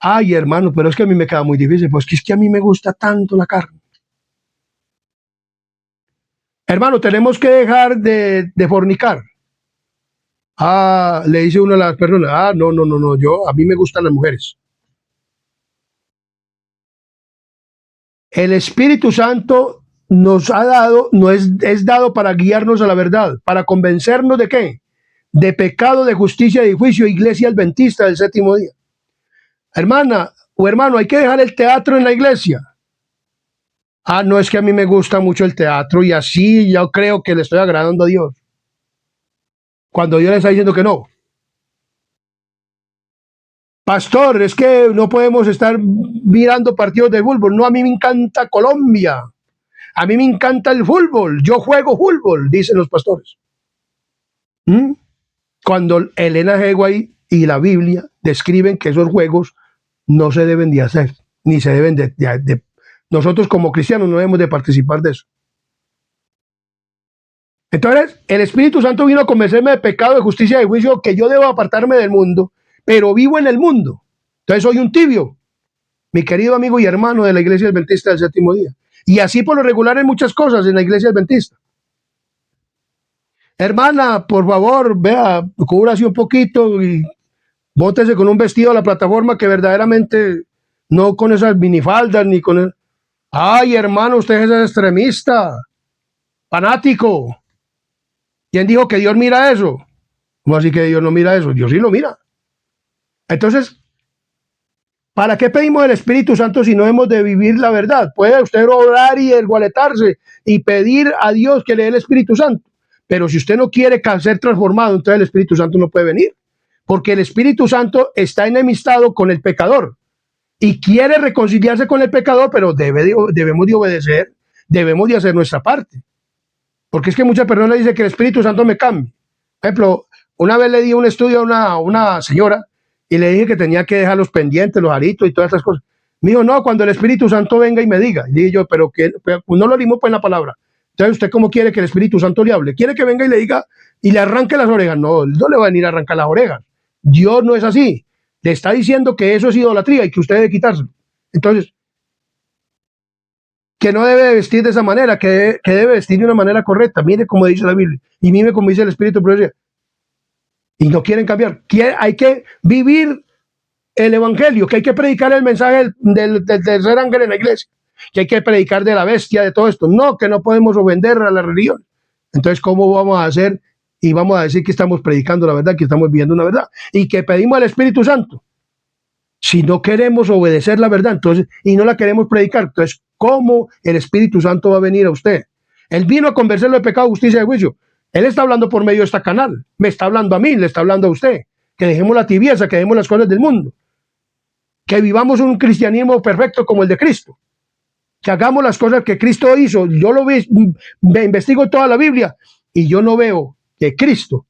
Ay, hermano, pero es que a mí me queda muy difícil, pues es que a mí me gusta tanto la carne. Hermano, tenemos que dejar de fornicar. Le dice uno a las personas, no, a mí me gustan las mujeres. El Espíritu Santo nos ha dado, es dado para guiarnos a la verdad, para convencernos de qué, de pecado, de justicia y de juicio, iglesia adventista del séptimo día. Hermana o hermano, hay que dejar el teatro en la iglesia. No, es que a mí me gusta mucho el teatro y así yo creo que le estoy agradando a Dios. Cuando Dios le está diciendo que no. Pastor, es que no podemos estar mirando partidos de fútbol. No, a mí me encanta Colombia. A mí me encanta el fútbol. Yo juego fútbol, dicen los pastores. Cuando Elena G. White y la Biblia describen que esos juegos no se deben de hacer, ni se deben de nosotros como cristianos no debemos de participar de eso. Entonces, el Espíritu Santo vino a convencerme de pecado, de justicia y de juicio, que yo debo apartarme del mundo, pero vivo en el mundo. Entonces soy un tibio, mi querido amigo y hermano de la iglesia adventista del séptimo día. Y así por lo regular en muchas cosas en la iglesia adventista. Hermana, por favor, vea, cúbrase un poquito y bótese con un vestido a la plataforma que verdaderamente no con esas minifaldas ni con el... Ay, hermano, usted es extremista, fanático. ¿Quién dijo que Dios mira eso? ¿Cómo así que Dios no mira eso? Dios sí lo mira. Entonces, ¿Para qué pedimos el Espíritu Santo si no hemos de vivir la verdad? Puede usted orar y ergualetarse y pedir a Dios que le dé el Espíritu Santo. Pero si usted no quiere ser transformado, entonces el Espíritu Santo no puede venir. Porque el Espíritu Santo está enemistado con el pecador y quiere reconciliarse con el pecador, pero debemos de obedecer, debemos de hacer nuestra parte. Porque es que muchas personas dicen que el Espíritu Santo me cambia. Por ejemplo, una vez le di un estudio a una señora y le dije que tenía que dejar los pendientes, los aritos y todas esas cosas. Me dijo, no, cuando el Espíritu Santo venga y me diga. Y dije yo, pero no lo limó pues en la palabra. Entonces, ¿usted cómo quiere que el Espíritu Santo le hable? ¿Quiere que venga y le diga y le arranque las orejas? No, no le va a venir a arrancar las orejas. Dios no es así. Le está diciendo que eso es idolatría y que usted debe quitárselo. Entonces, que no debe vestir de esa manera, que debe vestir de una manera correcta. Mire cómo dice la Biblia y mire cómo dice el Espíritu de Profecía. Y no quieren cambiar. Hay que vivir el Evangelio, que hay que predicar el mensaje del tercer ángel en la iglesia, que hay que predicar de la bestia, de todo esto. No, que no podemos ofender a la religión. Entonces, ¿cómo vamos a hacer? Y vamos a decir que estamos predicando la verdad, que estamos viviendo una verdad y que pedimos al Espíritu Santo. Si no queremos obedecer la verdad, entonces, y no la queremos predicar, entonces, ¿cómo el Espíritu Santo va a venir a usted? Él vino a convencerlo de pecado, justicia y juicio. Él está hablando por medio de este canal. Me está hablando a mí, le está hablando a usted. Que dejemos la tibieza, que dejemos las cosas del mundo. Que vivamos un cristianismo perfecto como el de Cristo. Que hagamos las cosas que Cristo hizo. Yo lo vi, me investigo toda la Biblia y yo no veo que Cristo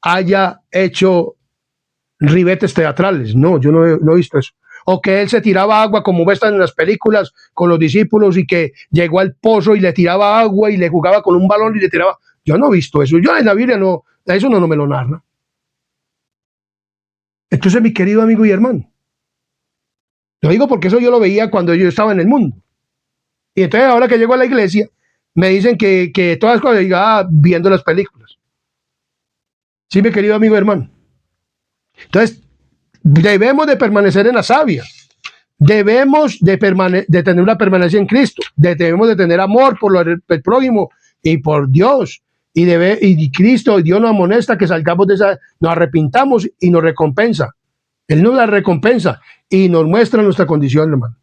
haya hecho ribetes teatrales. No, yo no he visto eso. O que él se tiraba agua como ves en las películas con los discípulos y que llegó al pozo y le tiraba agua y le jugaba con un balón y le tiraba. Yo no he visto eso. Yo en la Biblia no, eso no me lo narra. Entonces, mi querido amigo y hermano, lo digo porque eso yo lo veía cuando yo estaba en el mundo. Y entonces ahora que llego a la iglesia, me dicen que todas las cosas, diga, viendo las películas. Sí, mi querido amigo y hermano. Entonces, debemos de permanecer en la savia. Debemos de tener una permanencia en Cristo. Debemos de tener amor por el prójimo y por Dios. Y Cristo, Dios nos amonesta que salgamos de esa, nos arrepintamos y nos recompensa. Él nos la recompensa y nos muestra nuestra condición, hermano.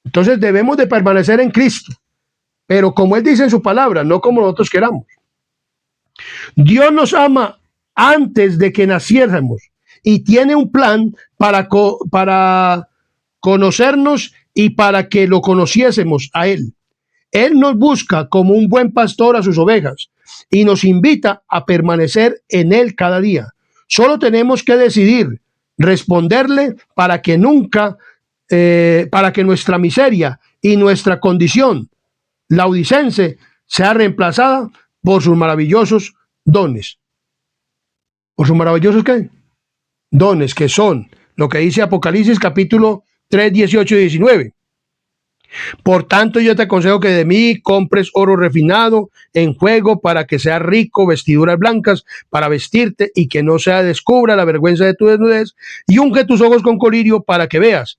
Entonces debemos de permanecer en Cristo, pero como Él dice en su palabra, no como nosotros queramos. Dios nos ama antes de que naciéramos y tiene un plan para conocernos y para que lo conociésemos a Él. Él nos busca como un buen pastor a sus ovejas y nos invita a permanecer en Él cada día. Solo tenemos que decidir responderle para que para que nuestra miseria y nuestra condición laudicense sea reemplazada por sus maravillosos dones. ¿Por sus maravillosos qué? Dones, que son lo que dice Apocalipsis capítulo 3, 18 y 19. Por tanto, yo te aconsejo que de mí compres oro refinado en fuego para que seas rico, vestiduras blancas para vestirte y que no se descubra la vergüenza de tu desnudez, y unge tus ojos con colirio para que veas.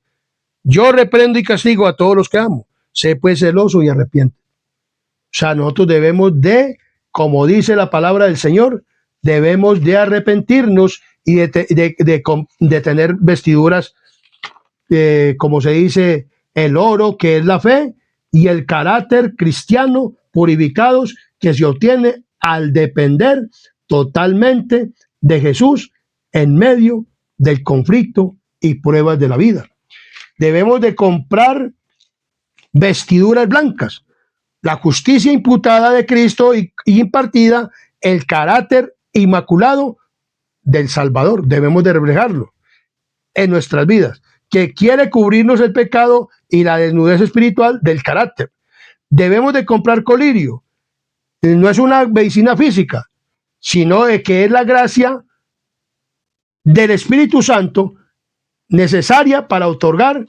Yo reprendo y castigo a todos los que amo. Sé pues celoso y arrepiente. O sea, nosotros debemos de, como dice la palabra del Señor, debemos de arrepentirnos y de tener vestiduras, como se dice, el oro, que es la fe, y el carácter cristiano, purificados, que se obtiene al depender totalmente de Jesús en medio del conflicto y pruebas de la vida. Debemos de comprar vestiduras blancas, la justicia imputada de Cristo y impartida, el carácter inmaculado del Salvador. Debemos de reflejarlo en nuestras vidas, que quiere cubrirnos el pecado y la desnudez espiritual del carácter. Debemos de comprar colirio. No es una medicina física, sino de que es la gracia del Espíritu Santo necesaria para otorgar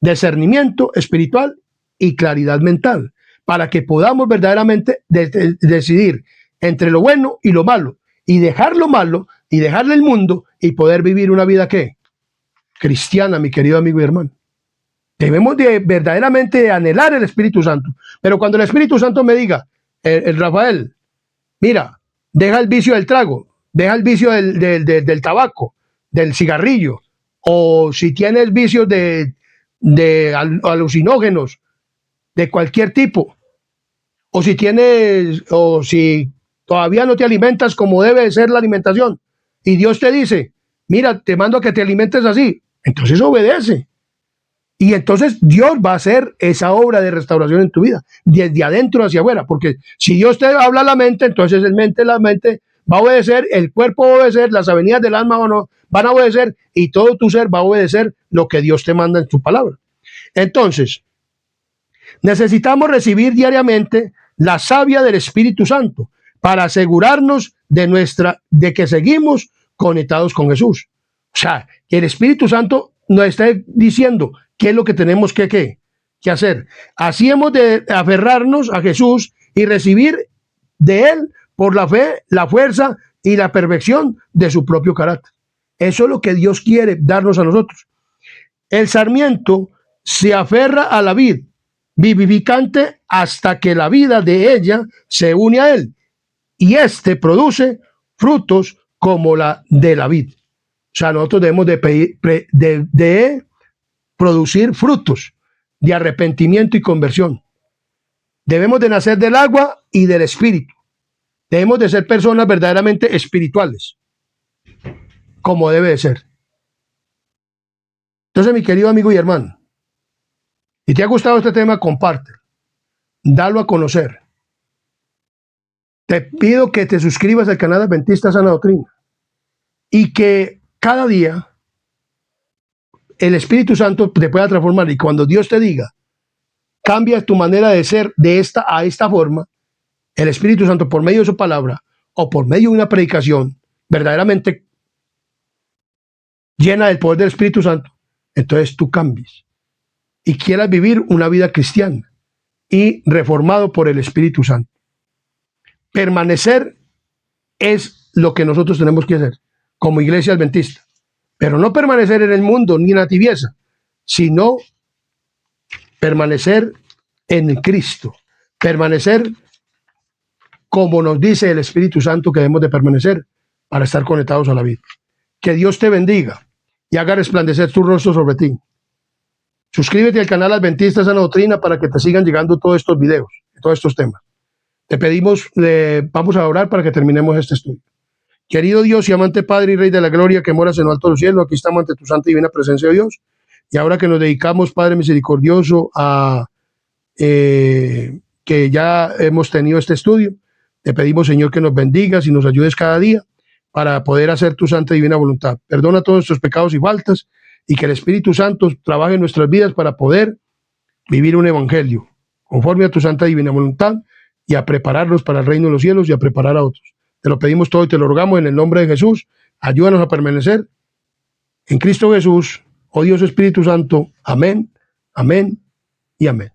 discernimiento espiritual y claridad mental, para que podamos verdaderamente decidir entre lo bueno y lo malo, y dejar lo malo y dejarle el mundo y poder vivir una vida ¿qué? Cristiana, mi querido amigo y hermano. Debemos de verdaderamente anhelar el Espíritu Santo. Pero cuando el Espíritu Santo me diga, el Rafael, mira, deja el vicio del trago, deja el vicio del tabaco, del cigarrillo, o si tienes vicios de alucinógenos de cualquier tipo, o si todavía no te alimentas como debe de ser la alimentación, y Dios te dice, mira, te mando a que te alimentes así, entonces obedece. Y entonces Dios va a hacer esa obra de restauración en tu vida, desde adentro hacia afuera, porque si Dios te habla a la mente, entonces la mente va a obedecer, el cuerpo va a obedecer, las avenidas del alma van a obedecer, y todo tu ser va a obedecer lo que Dios te manda en su palabra. Entonces, necesitamos recibir diariamente la savia del Espíritu Santo para asegurarnos de que seguimos conectados con Jesús. O sea, que el Espíritu Santo nos está diciendo qué es lo que tenemos que hacer. Así hemos de aferrarnos a Jesús y recibir de Él por la fe, la fuerza y la perfección de su propio carácter. Eso es lo que Dios quiere darnos a nosotros. El sarmiento se aferra a la vid vivificante hasta que la vida de ella se une a él, y éste produce frutos como la de la vid. O sea, nosotros debemos de producir frutos de arrepentimiento y conversión. Debemos de nacer del agua y del espíritu. Debemos de ser personas verdaderamente espirituales, como debe de ser. Entonces, mi querido amigo y hermano, si te ha gustado este tema, compártelo, dalo a conocer. Te pido que te suscribas al canal Adventista Sana Doctrina y que cada día el Espíritu Santo te pueda transformar, y cuando Dios te diga, cambia tu manera de ser de esta a esta forma, el Espíritu Santo, por medio de su palabra o por medio de una predicación verdaderamente llena del poder del Espíritu Santo, entonces tú cambies y quieras vivir una vida cristiana y reformado por el Espíritu Santo. Permanecer es lo que nosotros tenemos que hacer como iglesia adventista, pero no permanecer en el mundo ni en la tibieza, sino permanecer en Cristo, permanecer como nos dice el Espíritu Santo que debemos de permanecer para estar conectados a la vida. Que Dios te bendiga y haga resplandecer tu rostro sobre ti. Suscríbete al canal Adventista Sana Doctrina para que te sigan llegando todos estos videos, todos estos temas. Te pedimos, vamos a orar para que terminemos este estudio. Querido Dios y amante Padre y Rey de la Gloria, que moras en lo alto de los cielos, aquí estamos ante tu santa y divina presencia de Dios. Y ahora que nos dedicamos, Padre misericordioso, a que ya hemos tenido este estudio, te pedimos, Señor, que nos bendigas y nos ayudes cada día para poder hacer tu santa y divina voluntad. Perdona todos nuestros pecados y faltas, y que el Espíritu Santo trabaje en nuestras vidas para poder vivir un evangelio conforme a tu santa y divina voluntad, y a prepararnos para el reino de los cielos y a preparar a otros. Te lo pedimos todo y te lo rogamos en el nombre de Jesús. Ayúdanos a permanecer en Cristo Jesús, oh Dios Espíritu Santo. Amén, amén y amén.